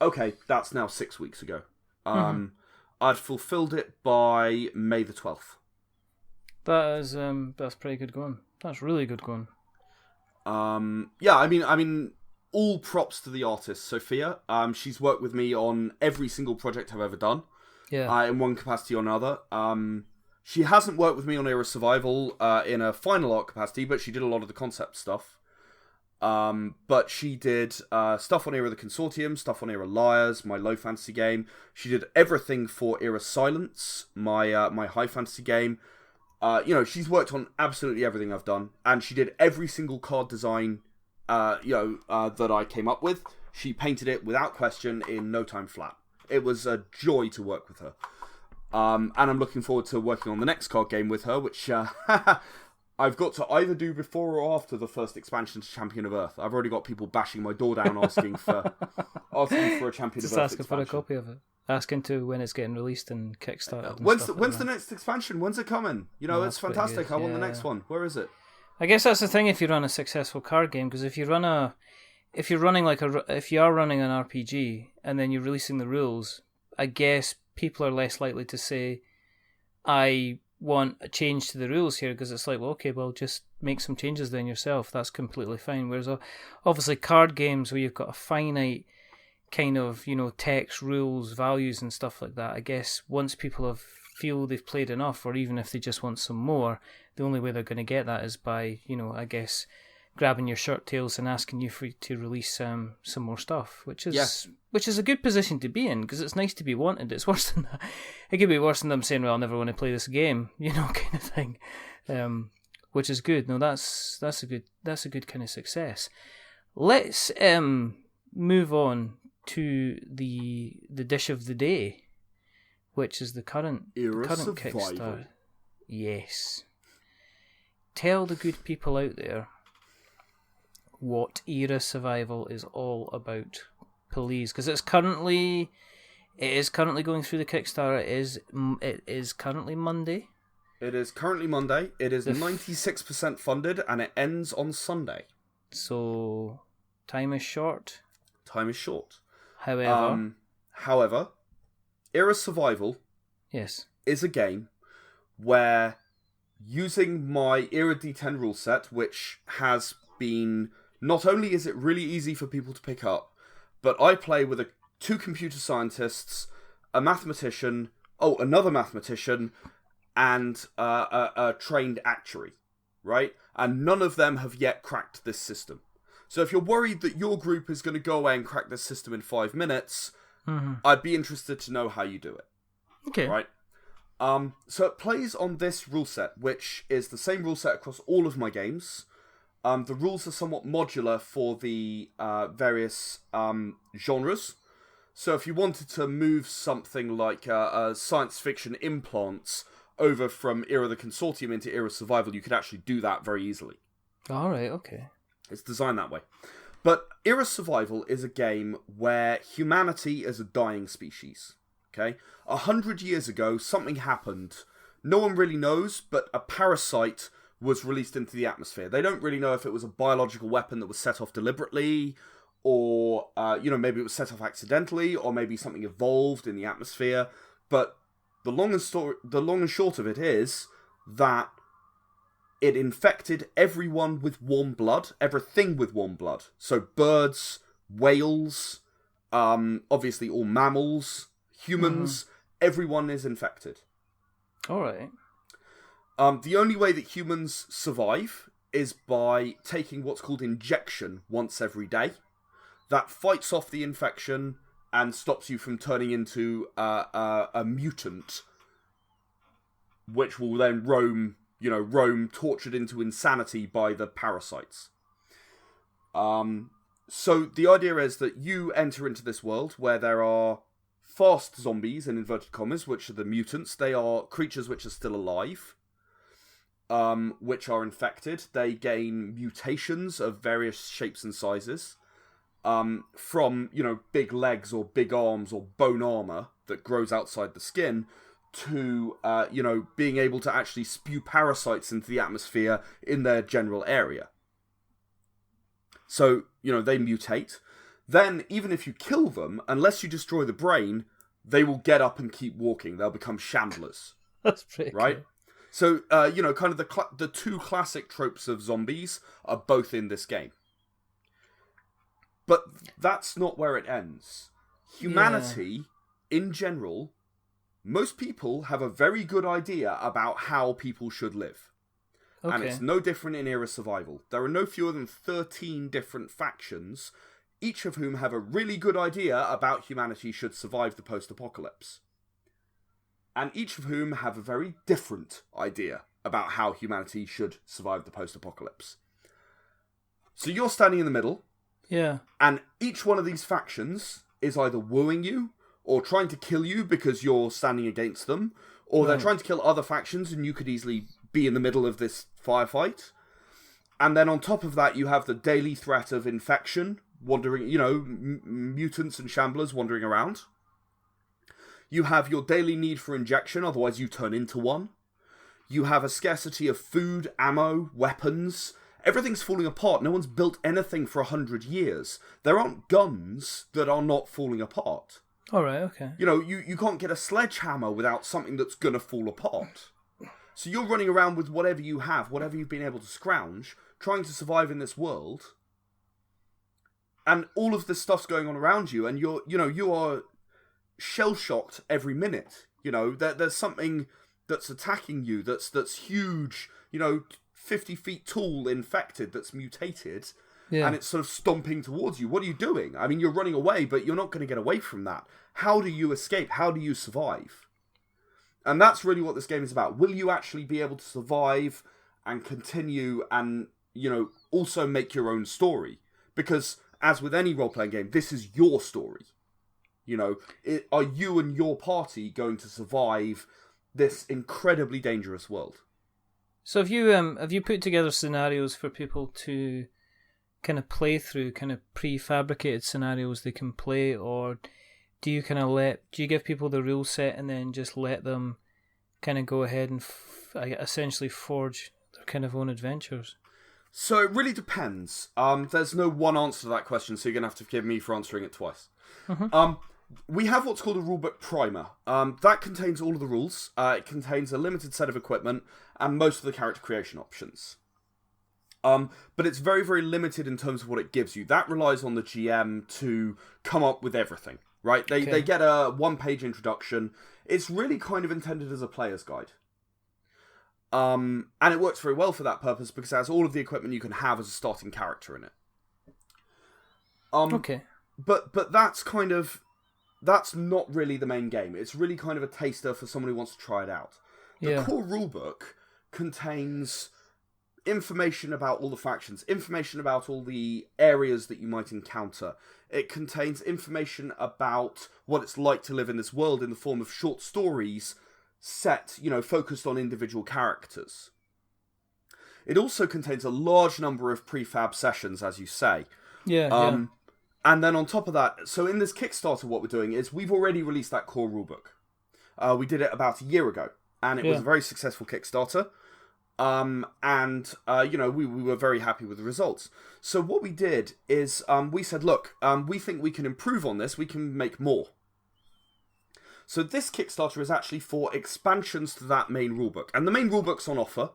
okay, that's now 6 weeks ago. I'd fulfilled it by May the 12th. That's pretty good going. That's really good going. Yeah, I mean, all props to the artist, Sophia. She's worked with me on every single project I've ever done. Yeah. In one capacity or another. She hasn't worked with me on Era Survival in a final art capacity, but she did a lot of the concept stuff. But she did stuff on Era the Consortium, stuff on Era Liars, my low fantasy game. She did everything for Era Silence, my high fantasy game. She's worked on absolutely everything I've done, and she did every single card design that I came up with. She painted it without question in no time flat. It was a joy to work with her. And I'm looking forward to working on the next card game with her, which I've got to either do before or after the first expansion to Champion of Earth. I've already got people bashing my door down asking for a Champion of Earth expansion. Asking for a copy of it. Asking to when it's getting released and Kickstarter. When's the next expansion? When's it coming? It's fantastic. Good. I want the next one. Where is it? I guess that's the thing if you run a successful card game, because if you are running an RPG and then you're releasing the rules, I guess people are less likely to say, I want a change to the rules here, because it's like, well, okay, well, just make some changes then yourself. That's completely fine. Whereas obviously card games where you've got a finite kind of, text, rules, values and stuff like that, I guess once people feel they've played enough, or even if they just want some more, the only way they're going to get that is by, I guess, grabbing your shirt tails and asking you to release some more stuff, which is a good position to be in, because it's nice to be wanted. It's worse than that. It could be worse than them saying, well, I never want to play this game, kind of thing, which is good. No, that's a good kind of success. Let's move on to the dish of the day, which is the current Kickstarter. Yes. Tell the good people out there what Era Survival is all about, please, because it is currently going through the Kickstarter. It is currently Monday. It is currently Monday. It is 96% funded, and it ends on Sunday. So time is short. However, Era Survival, yes, is a game where, using my Era D10 rule set, which has been, not only is it really easy for people to pick up, but I play with two computer scientists, a mathematician, another mathematician, and a trained actuary, right? And none of them have yet cracked this system. So if you're worried that your group is going to go away and crack this system in 5 minutes, I'd be interested to know how you do it. Okay. Right? So it plays on this rule set, which is the same rule set across all of my games. The rules are somewhat modular for the various genres. So if you wanted to move something like science fiction implants over from Era the Consortium into Era Survival, you could actually do that very easily. Alright, okay. It's designed that way. But Era Survival is a game where humanity is a dying species. Okay? 100 years ago, something happened. No one really knows, but a parasite was released into the atmosphere. They don't really know if it was a biological weapon that was set off deliberately, or, maybe it was set off accidentally, or maybe something evolved in the atmosphere. But the long and short of it is that it infected everyone with warm blood, everything with warm blood. So birds, whales, obviously all mammals, humans, everyone is infected. Alright. The only way that humans survive is by taking what's called injection once every day. That fights off the infection and stops you from turning into a mutant, which will then roam tortured into insanity by the parasites. So the idea is that you enter into this world where there are fast zombies, in inverted commas, which are the mutants. They are creatures which are still alive, which are infected. They gain mutations of various shapes and sizes, from, big legs or big arms or bone armor that grows outside the skin, to, being able to actually spew parasites into the atmosphere in their general area. So, they mutate. Then, even if you kill them, unless you destroy the brain, they will get up and keep walking. They'll become shamblers. That's pretty right? Cool. So, kind of the two classic tropes of zombies are both in this game. But that's not where it ends. Humanity, in general, most people have a very good idea about how people should live. Okay. And it's no different in Era Survival. There are no fewer than 13 different factions, each of whom have a really good idea about humanity should survive the post-apocalypse. And each of whom have a very different idea about how humanity should survive the post-apocalypse. So you're standing in the middle. Yeah. And each one of these factions is either wooing you, or trying to kill you because you're standing against them, or they're trying to kill other factions and you could easily be in the middle of this firefight. And then on top of that, you have the daily threat of infection, wandering, mutants and shamblers wandering around. You have your daily need for injection, otherwise you turn into one. You have a scarcity of food, ammo, weapons. Everything's falling apart. No one's built anything for 100 years. There aren't guns that are not falling apart. Alright, okay. You can't get a sledgehammer without something that's going to fall apart. So you're running around with whatever you have, whatever you've been able to scrounge, trying to survive in this world. And all of this stuff's going on around you, and you are shell-shocked every minute. There's something that's attacking you that's huge, 50 feet tall, infected, that's mutated, and it's sort of stomping towards you. What are you doing? I mean, you're running away, but you're not going to get away from that. How do you escape? How do you survive? And that's really what this game is about. Will you actually be able to survive and continue and, also make your own story? Because, as with any role-playing game, this is your story. Are you and your party going to survive this incredibly dangerous world? So have you put together scenarios for people to kind of play through, kind of prefabricated scenarios they can play, or do you do you give people the rule set and then just let them kind of go ahead and essentially forge their kind of own adventures? So it really depends. There's no one answer to that question, so you're going to have to forgive me for answering it twice. Mm-hmm. We have what's called a rulebook primer. That contains all of the rules. It contains a limited set of equipment and most of the character creation options. But it's very, very limited in terms of what it gives you. That relies on the GM to come up with everything, right? They get a one-page introduction. It's really kind of intended as a player's guide. And it works very well for that purpose because it has all of the equipment you can have as a starting character in it. Okay. But that's kind of that's not really the main game. It's really kind of a taster for someone who wants to try it out. The core rulebook contains information about all the factions, information about all the areas that you might encounter. It contains information about what it's like to live in this world in the form of short stories set, focused on individual characters. It also contains a large number of prefab sessions, as you say. Yeah. And then on top of that, so in this Kickstarter, what we're doing is we've already released that core rulebook. We did it about a year ago, and it was a very successful Kickstarter. We were very happy with the results. So what we did is we said, look, we think we can improve on this. We can make more. So this Kickstarter is actually for expansions to that main rulebook. And the main rulebook's on offer.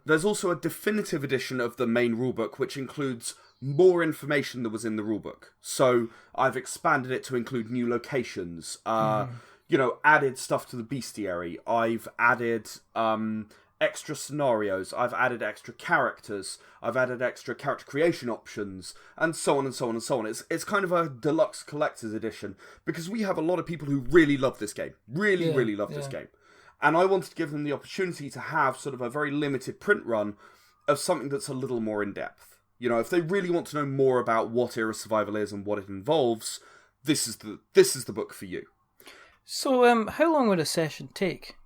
There's also a definitive edition of the main rulebook, which includes more information than was in the rulebook. So I've expanded it to include new locations, added stuff to the bestiary. I've added extra scenarios. I've added extra characters. I've added extra character creation options, and so on and so on and so on. It's kind of a deluxe collector's edition, because we have a lot of people who really love this game. Really love this game. And I wanted to give them the opportunity to have sort of a very limited print run of something that's a little more in-depth. If they really want to know more about what Era Survival is and what it involves, this is the book for you. So, how long would a session take?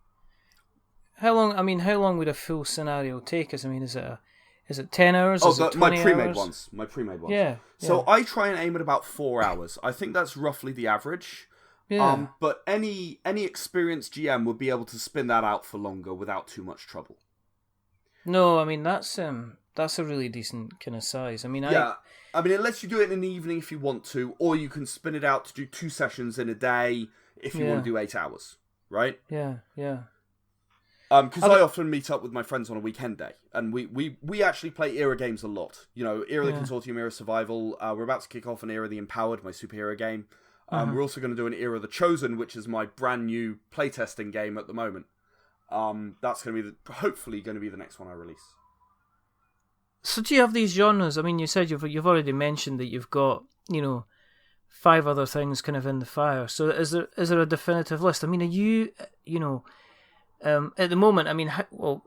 How long would a full scenario take us? I mean, is it 10 hours? Is it 20 my pre-made hours? ones. My pre-made ones. Yeah. So I try and aim at about 4 hours. I think that's roughly the average. Yeah. But any experienced GM would be able to spin that out for longer without too much trouble. No, I mean that's a really decent kind of size. I mean, it lets you do it in an evening if you want to, or you can spin it out to do 2 sessions in a day if you want to do 8 hours, right? Yeah. Because I often meet up with my friends on a weekend day, and we actually play Era games a lot. Era the Consortium, Era Survival. We're about to kick off an Era the Empowered, my superhero game. We're also going to do an Era the Chosen, which is my brand new playtesting game at the moment. That's going to be hopefully going to be the next one I release. So do you have these genres? I mean, you said you've already mentioned that you've got 5 other things kind of in the fire. So is there a definitive list? I mean, are you at the moment? I mean,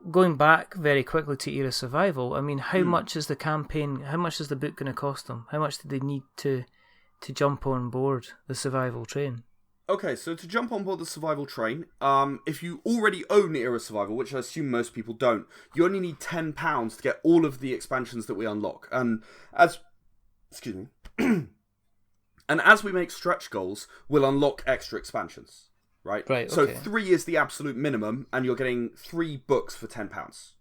going back very quickly to Era Survival. I mean, how much is the campaign? How much is the book going to cost them? How much did they need to jump on board the survival train? Okay, so to jump on board the survival train, if you already own Era Survival, which I assume most people don't, you only need £10 to get all of the expansions that we unlock. And as we make stretch goals, we'll unlock extra expansions, right? Right. Okay. So 3 is the absolute minimum, and you're getting 3 books for £10.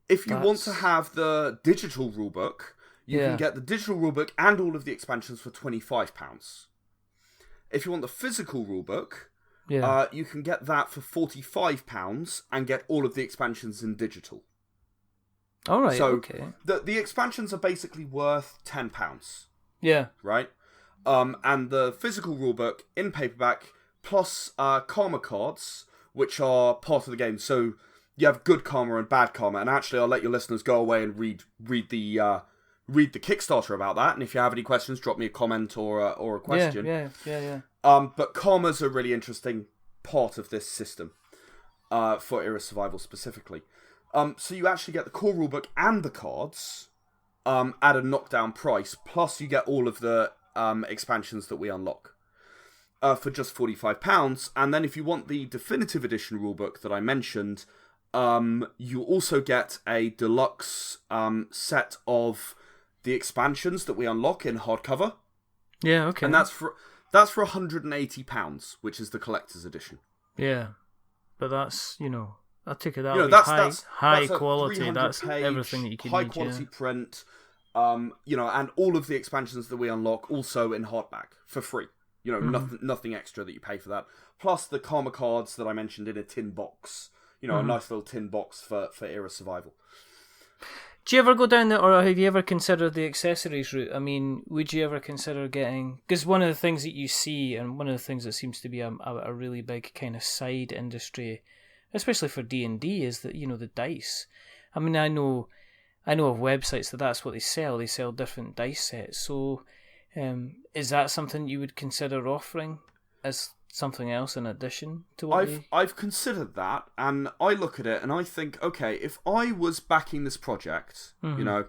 If you want to have the digital rulebook, you can get the digital rulebook and all of the expansions for £25. If you want the physical rulebook, you can get that for £45 and get all of the expansions in digital. All right. So okay. The expansions are basically worth £10. Yeah. Right. And the physical rulebook in paperback plus karma cards, which are part of the game. So you have good karma and bad karma. And actually, I'll let your listeners go away and read the Kickstarter about that, and if you have any questions, drop me a comment or a question. Yeah. But karma's a really interesting part of this system for Era Survival specifically. So you actually get the core rulebook and the cards at a knockdown price, plus you get all of the expansions that we unlock for just £45. And then if you want the definitive edition rulebook that I mentioned, you also get a deluxe set of the expansions that we unlock in hardcover. Yeah, okay. And that's for £180, which is the collector's edition. Yeah. But that's, I take it that's high quality. That's everything that you can high quality print. And all of the expansions that we unlock also in hardback for free. Nothing extra that you pay for that. Plus the karma cards that I mentioned in a tin box. A nice little tin box for Era Survival. Do you ever go down there, or have you ever considered the accessories route? I mean, would you ever consider getting... Because one of the things that you see, and one of the things that seems to be a really big kind of side industry, especially for D&D, is that, the dice. I mean, I know of websites that's what they sell. They sell different dice sets. So Is that something you would consider offering as something else in addition to what I've considered that, and I look at it and I think, okay, if I was backing this project, you know,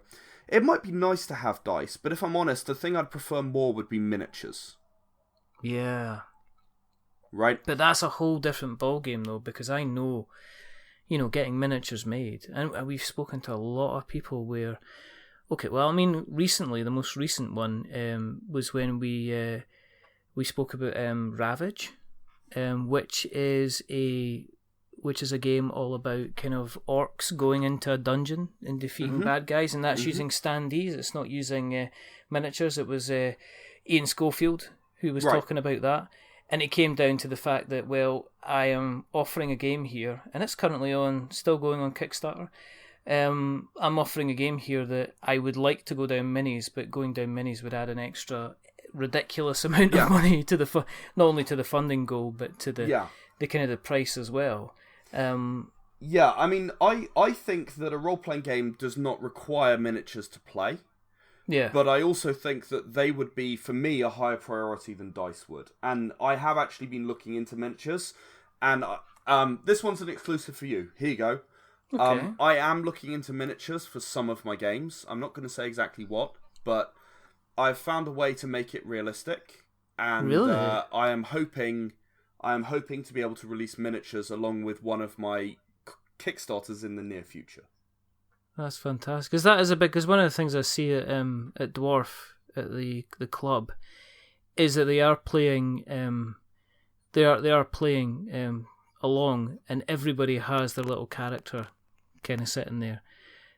it might be nice to have dice, but if I'm honest, the thing I'd prefer more would be miniatures. Yeah. Right? But that's a whole different ballgame, though, because I know, you know, getting miniatures made, and we've spoken to a lot of people where, okay, well, I mean, recently, the most recent one was when we spoke about Ravage, which is a game all about kind of orcs going into a dungeon and defeating bad guys, and that's using standees. It's not using miniatures. It was Ian Schofield who was talking about that. And it came down to the fact that, well, I am offering a game here, and it's currently still going on Kickstarter. I'm offering a game here that I would like to go down minis, but going down minis would add an extra ridiculous amount of money to not only to the funding goal, but to the kind of the price as well. Yeah, I mean, I think that a role-playing game does not require miniatures to play. Yeah. But I also think that they would be, for me, a higher priority than dice would. And I have actually been looking into miniatures. And this one's an exclusive for you. Here you go. Okay. I am looking into miniatures for some of my games. I'm not going to say exactly what, but I've found a way to make it realistic. And really? I am hoping to be able to release miniatures along with one of my Kickstarters in the near future. That's fantastic, because that is because one of the things I see at Dwarf at the club is that they are playing along, and everybody has their little character kind of sitting there.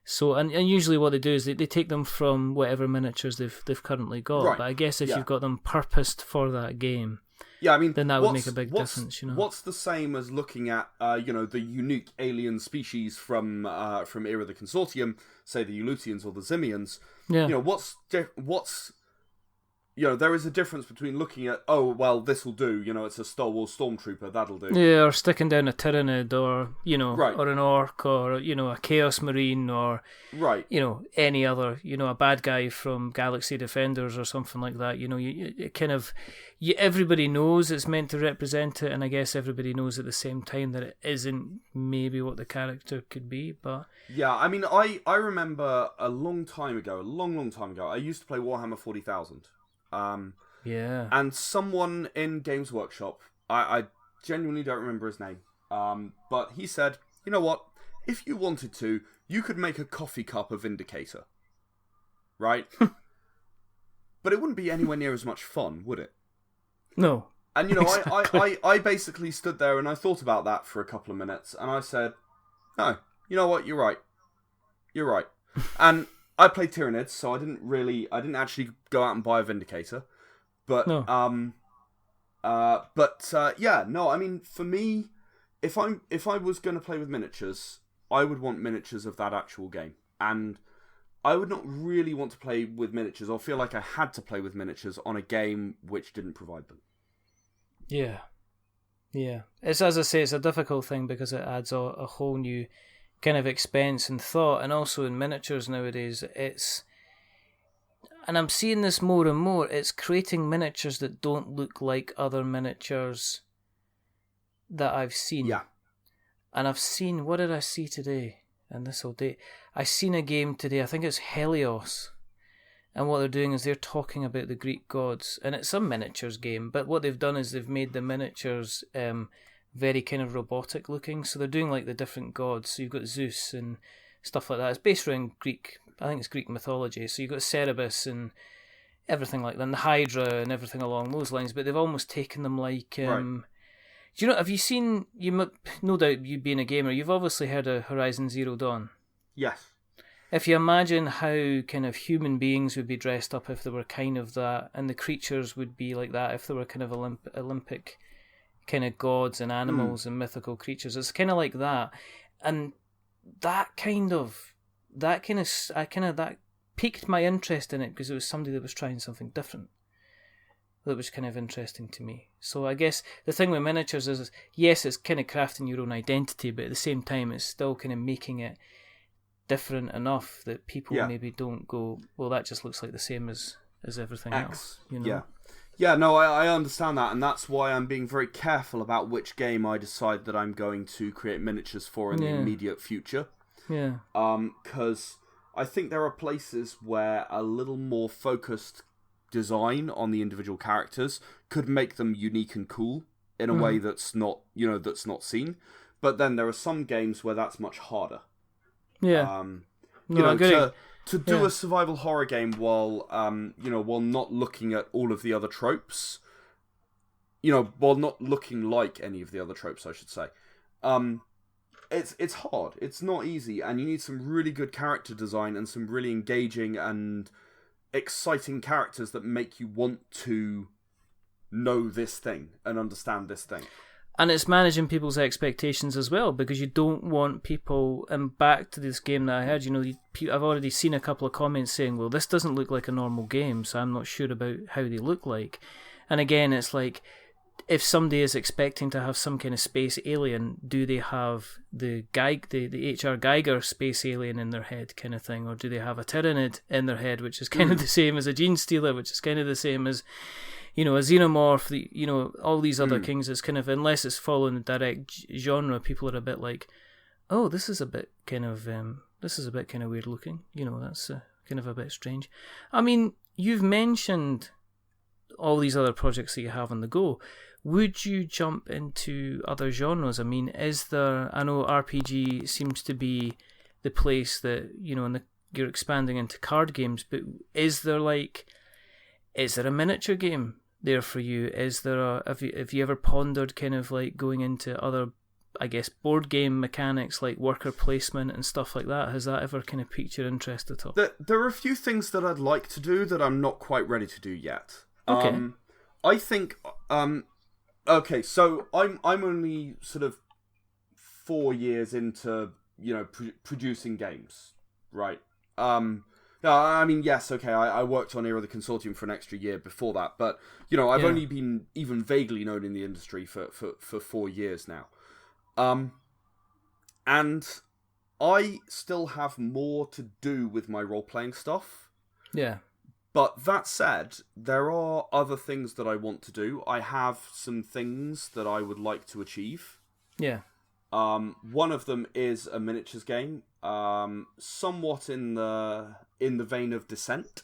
So and usually what they do is they take them from whatever miniatures they've currently got. Right. But I guess if you've got them purposed for that game, I mean, then that would make a big difference. You know, what's the same as looking at the unique alien species from Era of the Consortium, say the Ulutians or the Zimians. Yeah. You know, there is a difference between looking at, oh, well, this will do, you know, it's a Star Wars Stormtrooper, that'll do. Yeah, or sticking down a Tyranid, or, you know, right. or an Orc, or, you know, a Chaos Marine, or, right. you know, any other, you know, a bad guy from Galaxy Defenders or something like that. You know, everybody knows it's meant to represent it, and I guess everybody knows at the same time that it isn't maybe what the character could be, but... Yeah, I mean, I remember a long time ago, I used to play Warhammer 40,000. Yeah. And someone in Games Workshop, I genuinely don't remember his name, but he said, you know what, if you wanted to, you could make a coffee cup a Vindicator. Right? But it wouldn't be anywhere near as much fun, would it? No. And, you know, exactly. I basically stood there and I thought about that for a couple of minutes, and I said, no, you know what, you're right. And... I played Tyranids, so I didn't actually go out and buy a Vindicator, but no. I mean, for me, if I was going to play with miniatures, I would want miniatures of that actual game, and I would not really want to play with miniatures or feel like I had to play with miniatures on a game which didn't provide them. Yeah. It's, as I say, it's a difficult thing because it adds a whole new kind of expense and thought, and also in miniatures nowadays, and I'm seeing this more and more, it's creating miniatures that don't look like other miniatures that I've seen. Yeah. And I've seen, what did I see today? And this will date. I seen a game today, I think it's Helios, and what they're doing is they're talking about the Greek gods, and it's a miniatures game, but what they've done is they've made the miniatures very kind of robotic looking, so they're doing like the different gods. So you've got Zeus and stuff like that. It's based around Greek, I think it's Greek mythology. So you've got Cerberus and everything like that, and the Hydra and everything along those lines. But they've almost taken them like, right. Do you know? Have you seen? No doubt you being a gamer, you've obviously heard of Horizon Zero Dawn. Yes. If you imagine how kind of human beings would be dressed up if they were kind of that, and the creatures would be like that if they were kind of Olympic kind of gods and animals and mythical creatures. It's kind of like that, and that piqued my interest in it because it was somebody that was trying something different that was kind of interesting to me. So I guess the thing with miniatures is, yes, it's kind of crafting your own identity, but at the same time it's still kind of making it different enough that people maybe don't go, well, that just looks like the same as as everything else. You know? Yeah. Yeah, no, I understand that, and that's why I'm being very careful about which game I decide that I'm going to create miniatures for in the immediate future. Yeah. Because I think there are places where a little more focused design on the individual characters could make them unique and cool in a way that's not, that's not seen. But then there are some games where that's much harder. Yeah. To do a survival horror game while not looking at all of the other tropes, while not looking like any of the other tropes, I should say. It's hard. It's not easy, and you need some really good character design and some really engaging and exciting characters that make you want to know this thing and understand this thing. And it's managing people's expectations as well, because you don't want people, and back to this game that I heard, I've already seen a couple of comments saying, well, this doesn't look like a normal game, so I'm not sure about how they look like. And again, it's like, if somebody is expecting to have some kind of space alien, do they have the H.R. Geiger space alien in their head kind of thing, or do they have a Tyranid in their head, which is kind of the same as a Gene Stealer, which is kind of the same as a xenomorph, all these other kings. Is kind of, unless it's following the direct genre, people are a bit like, oh, this is a bit kind of weird looking. That's kind of a bit strange. I mean, you've mentioned all these other projects that you have on the go. Would you jump into other genres? I mean, I know RPG seems to be the place that, you're expanding into card games, but is there a miniature game there for you? Have you ever pondered kind of like going into other, I guess, board game mechanics like worker placement and stuff like that? Has that ever kind of piqued your interest at all? There are a few things that I'd like to do that I'm not quite ready to do yet. Okay. I think, okay, so I'm only sort of 4 years into, producing games, right? No, I mean, yes, okay, I worked on Era the Consortium for an extra year before that, but, I've only been even vaguely known in the industry for 4 years now. And I still have more to do with my role-playing stuff. Yeah. But that said, there are other things that I want to do. I have some things that I would like to achieve. Yeah. One of them is a miniatures game, somewhat in the vein of Descent.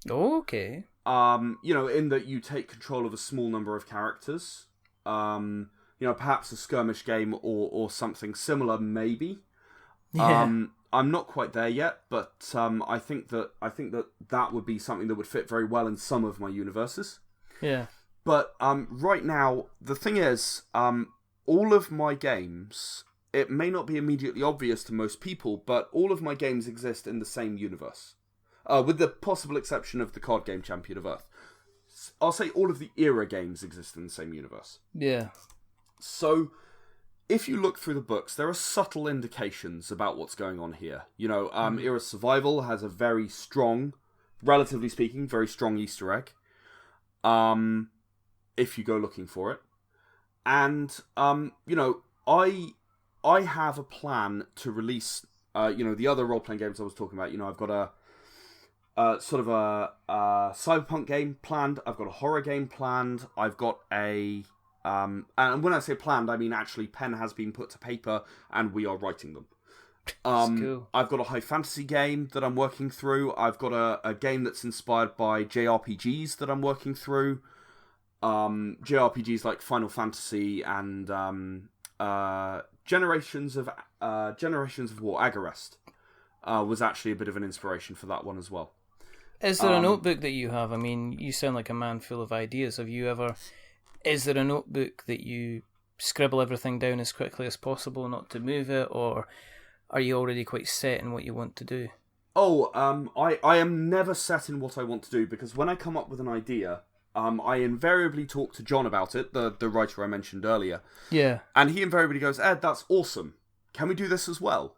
Oh, okay. In that you take control of a small number of characters. Perhaps a skirmish game or something similar, maybe. Yeah. I'm not quite there yet, but I think that would be something that would fit very well in some of my universes. Yeah. But right now, the thing is, all of my games, it may not be immediately obvious to most people, but all of my games exist in the same universe. With the possible exception of the card game Champion of Earth. I'll say all of the Era games exist in the same universe. Yeah. So, if you look through the books, there are subtle indications about what's going on here. Era Survival has a very strong, relatively speaking, very strong Easter egg. If you go looking for it. And, I have a plan to release, the other role-playing games I was talking about. I've got a sort of a cyberpunk game planned. I've got a horror game planned. I've got a... and when I say planned, I mean actually pen has been put to paper and we are writing them. Cool. I've got a high fantasy game that I'm working through. I've got a game that's inspired by JRPGs that I'm working through. JRPGs like Final Fantasy and Generations of War, Agarest was actually a bit of an inspiration for that one as well. Is there a notebook that you have? I mean, you sound like a man full of ideas. Is there a notebook that you scribble everything down as quickly as possible not to move it, or are you already quite set in what you want to do? I am never set in what I want to do, because when I come up with an idea, I invariably talk to John about it, the writer I mentioned earlier. Yeah. And he invariably goes, Ed, that's awesome. Can we do this as well?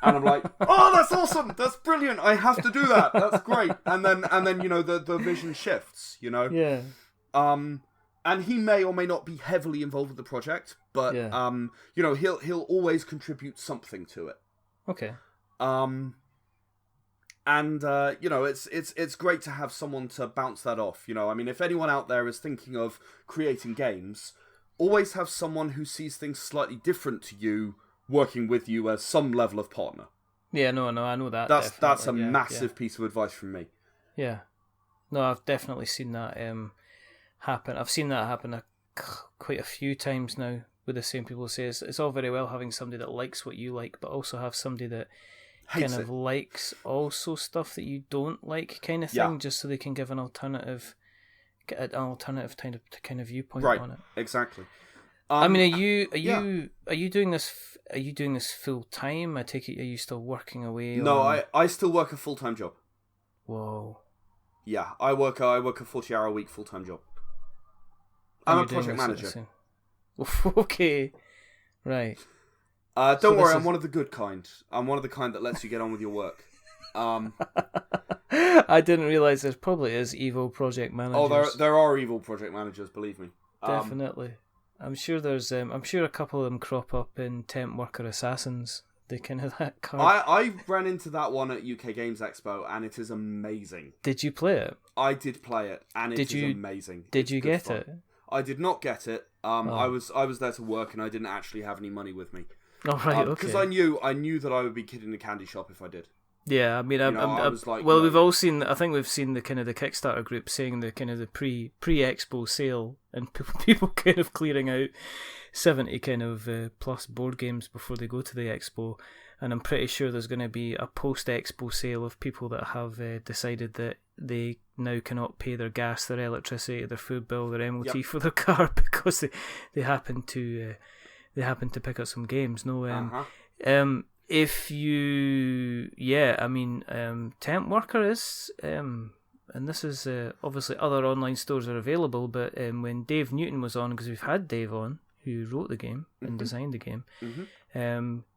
And I'm like, oh, that's awesome. That's brilliant. I have to do that. That's great. And then the vision shifts, Yeah. And he may or may not be heavily involved with the project, but yeah. He'll always contribute something to it. Okay. And And it's great to have someone to bounce that off. I mean, if anyone out there is thinking of creating games, always have someone who sees things slightly different to you working with you as some level of partner. Yeah, no, I know that. That's a massive piece of advice from me. Yeah, no, I've definitely seen that happen. I've seen that happen quite a few times now with the same people. Say it's all very well having somebody that likes what you like, but also have somebody that Hates kind of likes also stuff that you don't like, kind of thing, just so they can give an alternative kind of viewpoint on it. Exactly. I mean, are you doing this? Are you doing this full time? I take it. Are you still working away? No, I still work a full-time job. Whoa. Yeah, I work a 40-hour-a-week full-time job. I'm a project manager. Okay, right. Don't worry, I'm one of the good kind. I'm one of the kind that lets you get on with your work. I didn't realise there probably is evil project managers. Oh, there are evil project managers, believe me. Definitely. I'm sure there's. I'm sure a couple of them crop up in Temp Worker Assassins. They kind of that card. I ran into that one at UK Games Expo, and it is amazing. Did you play it? I did play it, and it is amazing. Did you get it? I did not get it. I was there to work, and I didn't actually have any money with me. Oh right, okay. Because I knew that I would be kidding the candy shop if I did. Yeah, I mean, I was like, well, we've all seen. I think we've seen the kind of the Kickstarter group saying the kind of the pre-expo sale, and people kind of clearing out 70 kind of plus board games before they go to the expo. And I'm pretty sure there's going to be a post-expo sale of people that have decided that they now cannot pay their gas, their electricity, their food bill, their MOT for their car because they happen to pick up some games. If you, I mean, Temp Worker is, and this is obviously other online stores are available, but when Dave Newton was on, because we've had Dave on, who wrote the game and designed the game,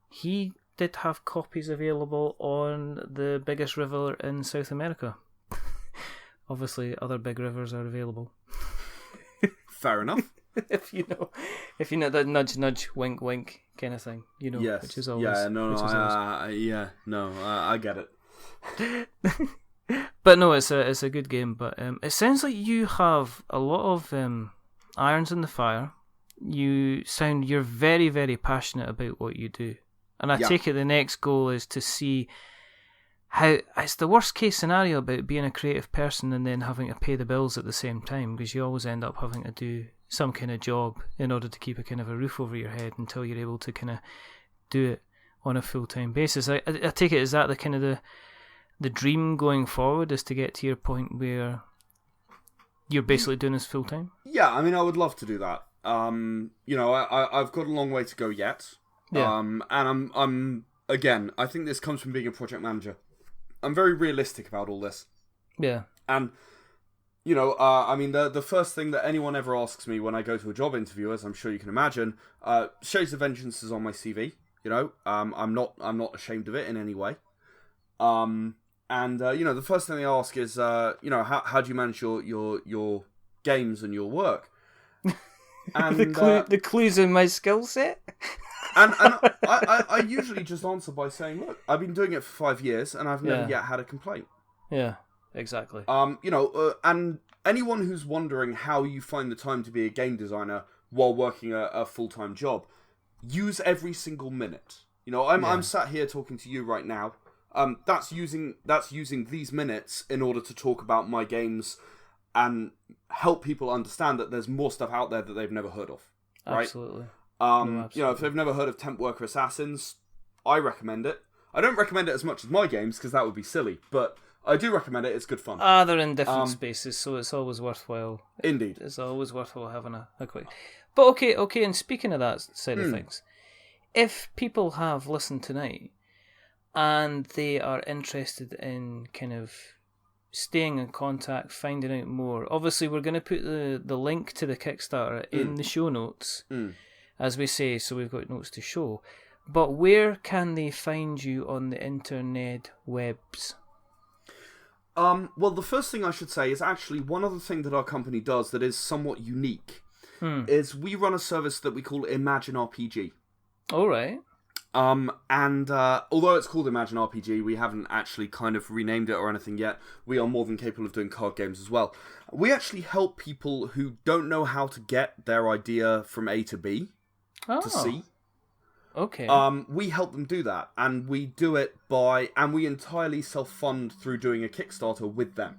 he did have copies available on the biggest river in South America. Obviously, other big rivers are available. Fair enough. if you know that nudge, nudge, wink, wink kind of thing, yes. Which is always I get it. But no, it's a good game. But it sounds like you have a lot of irons in the fire. You're very, very passionate about what you do, and I take it the next goal is to see how it's the worst case scenario about being a creative person and then having to pay the bills at the same time, because you always end up having to do some kind of job in order to keep a kind of a roof over your head until you're able to kind of do it on a full-time basis. I take it, is that the kind of the dream going forward, is to get to your point where you're basically doing this full-time? Yeah, I mean, I would love to do that. I've got a long way to go yet. Yeah. And I'm again, I think this comes from being a project manager. I'm very realistic about all this. Yeah. And I mean, the first thing that anyone ever asks me when I go to a job interview, as I'm sure you can imagine, Shades of Vengeance is on my CV. I'm not ashamed of it in any way. The first thing they ask is, how do you manage your games and your work? And the clues in my skill set. and I usually just answer by saying, look, I've been doing it for 5 years and I've never yet had a complaint. Yeah. Exactly. And anyone who's wondering how you find the time to be a game designer while working a full-time job, use every single minute. I'm sat here talking to you right now. That's using these minutes in order to talk about my games and help people understand that there's more stuff out there that they've never heard of. Right? Absolutely. Absolutely. If they've never heard of Temp Worker Assassins, I recommend it. I don't recommend it as much as my games because that would be silly, but I do recommend it. It's good fun. They're in different spaces, so it's always worthwhile. Indeed. It's always worthwhile having a quick... But okay, and speaking of that side of things, if people have listened tonight and they are interested in kind of staying in contact, finding out more, obviously we're going to put the link to the Kickstarter in the show notes, as we say, so we've got notes to show. But where can they find you on the internet webs? Well, the first thing I should say is actually one other thing that our company does that is somewhat unique is we run a service that we call Imagine RPG. All right. And although it's called Imagine RPG, we haven't actually kind of renamed it or anything yet. We are more than capable of doing card games as well. We actually help people who don't know how to get their idea from A to B to C. Okay. We help them do that, and we do it and we entirely self-fund through doing a Kickstarter with them.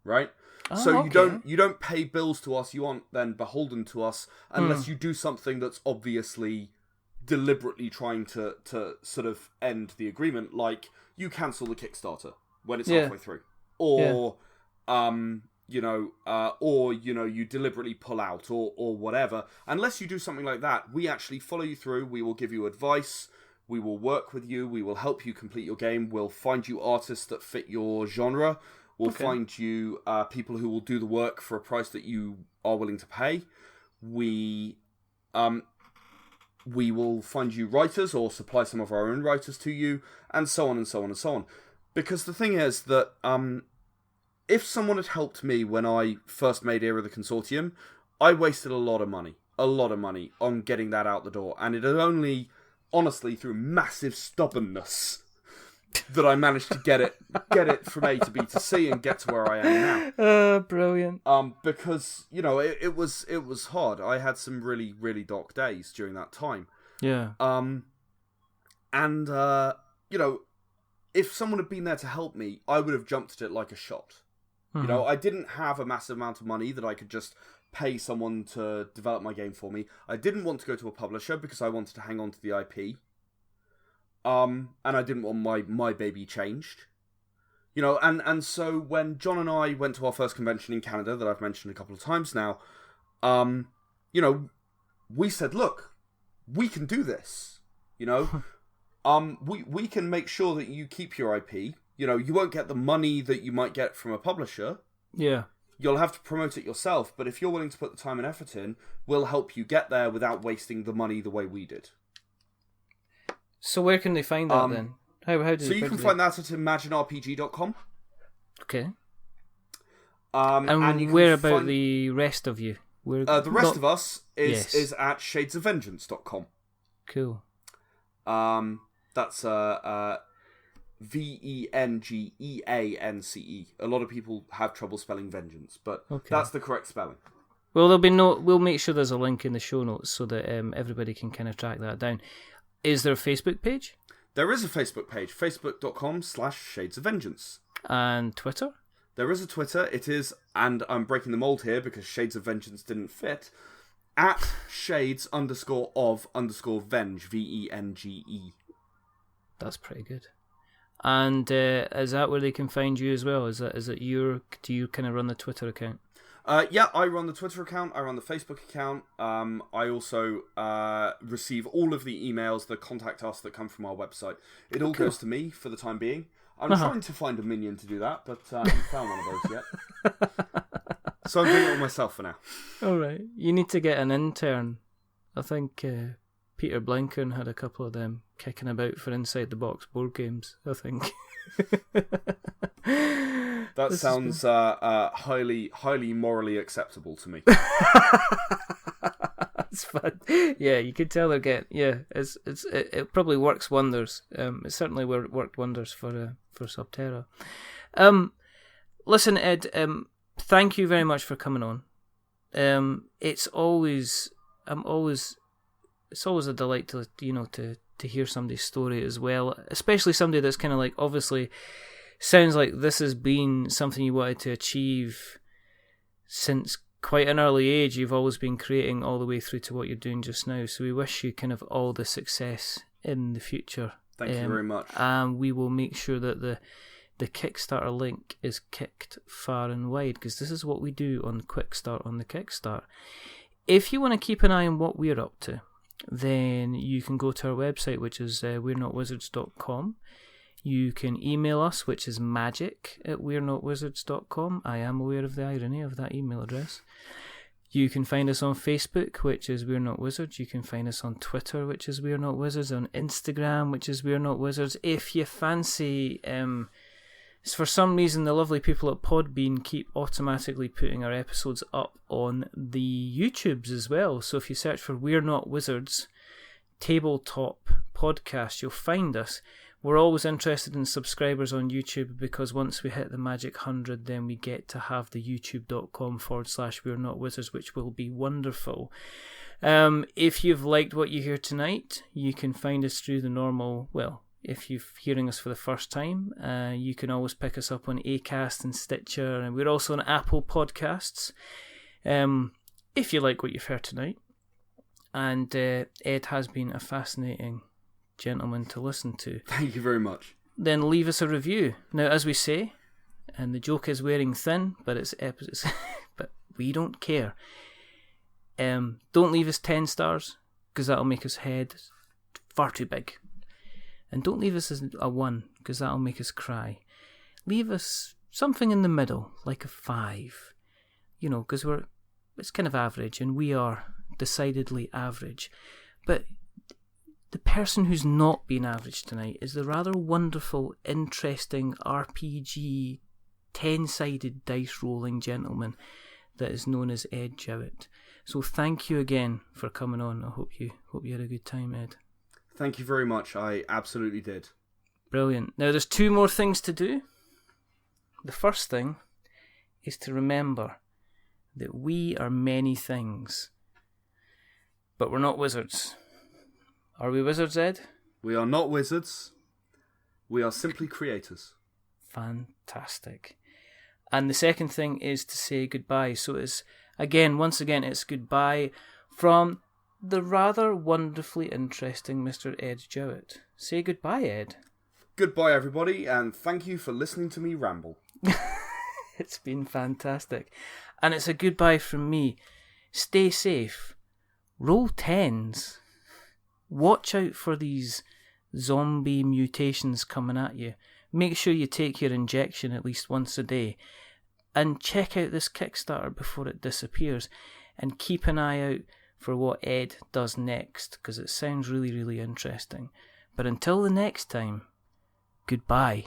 Right? So you don't pay bills to us, you aren't then beholden to us, unless you do something that's obviously deliberately trying to sort of end the agreement, like you cancel the Kickstarter when it's halfway through, or you deliberately pull out, or whatever. Unless you do something like that, we actually follow you through. We will give you advice. We will work with you. We will help you complete your game. We'll find you artists that fit your genre. We'll find you people who will do the work for a price that you are willing to pay. We will find you writers or supply some of our own writers to you, and so on and so on and so on. Because the thing is that if someone had helped me when I first made Era the Consortium, I wasted a lot of money on getting that out the door. And it had only, honestly, through massive stubbornness that I managed to get it from A to B to C and get to where I am now. Brilliant. Because, it was hard. I had some really, really dark days during that time. Yeah. If someone had been there to help me, I would have jumped at it like a shot. Mm-hmm. I didn't have a massive amount of money that I could just pay someone to develop my game for me. I didn't want to go to a publisher because I wanted to hang on to the IP. And I didn't want my baby changed. And so when John and I went to our first convention in Canada, that I've mentioned a couple of times now, we said, look, we can do this. We can make sure that you keep your IP. You won't get the money that you might get from a publisher. Yeah. You'll have to promote it yourself, but if you're willing to put the time and effort in, we'll help you get there without wasting the money the way we did. So where can they find that then? How do so you can find that at imaginerpg.com. Okay. And where about the rest of you? The rest of us is at shadesofvengeance.com. Cool. That's VENGEANCE. A lot of people have trouble spelling vengeance, but that's the correct spelling. Well, we'll make sure there's a link in the show notes so that everybody can kind of track that down. Is there a Facebook page? There is a Facebook page, facebook.com/shadesofvengeance. And Twitter? There is a Twitter. It is, and I'm breaking the mold here because Shades of Vengeance didn't fit, at shades_of_venge, VENGE. That's pretty good. And is that where they can find you as well? Do you kind of run the Twitter account? Yeah, I run the Twitter account, I run the Facebook account. I also receive all of the emails that contact us that come from our website. It all goes to me for the time being. I'm trying to find a minion to do that, but I haven't found one of those yet. So I'm doing it all myself for now. All right. You need to get an intern. I think Peter Blinken had a couple of them kicking about for Inside the Box board games, I think. That sounds highly, highly morally acceptable to me. It's fun. Yeah, you can tell they're getting. Yeah, it probably works wonders. It certainly worked wonders for Subterra. Listen, Ed. Thank you very much for coming on. It's always a delight to hear somebody's story as well, especially somebody that's kind of like obviously. Sounds like this has been something you wanted to achieve since quite an early age. You've always been creating all the way through to what you're doing just now. So we wish you kind of all the success in the future. Thank you very much. And we will make sure that the Kickstarter link is kicked far and wide, because this is what we do on Quick Start on the Kickstart. If you want to keep an eye on what we're up to, then you can go to our website, which is we'renotwizards.com. You can email us, which is magic@we'renotwizards.com. I am aware of the irony of that email address. You can find us on Facebook, which is We're Not Wizards. You can find us on Twitter, which is We're Not Wizards. On Instagram, which is We're Not Wizards. If you fancy, for some reason, the lovely people at Podbean keep automatically putting our episodes up on the YouTubes as well. So if you search for We're Not Wizards, tabletop podcast, you'll find us. We're always interested in subscribers on YouTube, because once we hit the magic 100, then we get to have the youtube.com/We're Not Wizards, which will be wonderful. If you've liked what you hear tonight, you can find us through the normal, well, if you're hearing us for the first time, you can always pick us up on Acast and Stitcher, and we're also on Apple Podcasts. If you like what you've heard tonight, and Ed has been a fascinating gentleman to listen to. Thank you very much. Then leave us a review. Now, as we say, and the joke is wearing thin, but but we don't care. Don't leave us 10 stars, because that'll make us head far too big. And don't leave us as a 1, because that'll make us cry. Leave us something in the middle, like a 5. You know, because it's kind of average, and we are decidedly average. But the person who's not been average tonight is the rather wonderful, interesting RPG 10-sided dice rolling gentleman that is known as Ed Jowett. So thank you again for coming on. I hope you had a good time, Ed. Thank you very much. I absolutely did. Brilliant. Now there's 2 more things to do. The first thing is to remember that we are many things, but we're not wizards. Are we wizards, Ed? We are not wizards. We are simply creators. Fantastic. And the second thing is to say goodbye. So once again, it's goodbye from the rather wonderfully interesting Mr. Ed Jowett. Say goodbye, Ed. Goodbye, everybody, and thank you for listening to me ramble. It's been fantastic. And it's a goodbye from me. Stay safe. Roll 10s. Watch out for these zombie mutations coming at you. Make sure you take your injection at least once a day. And check out this Kickstarter before it disappears. And keep an eye out for what Ed does next, because it sounds really, really interesting. But until the next time, goodbye.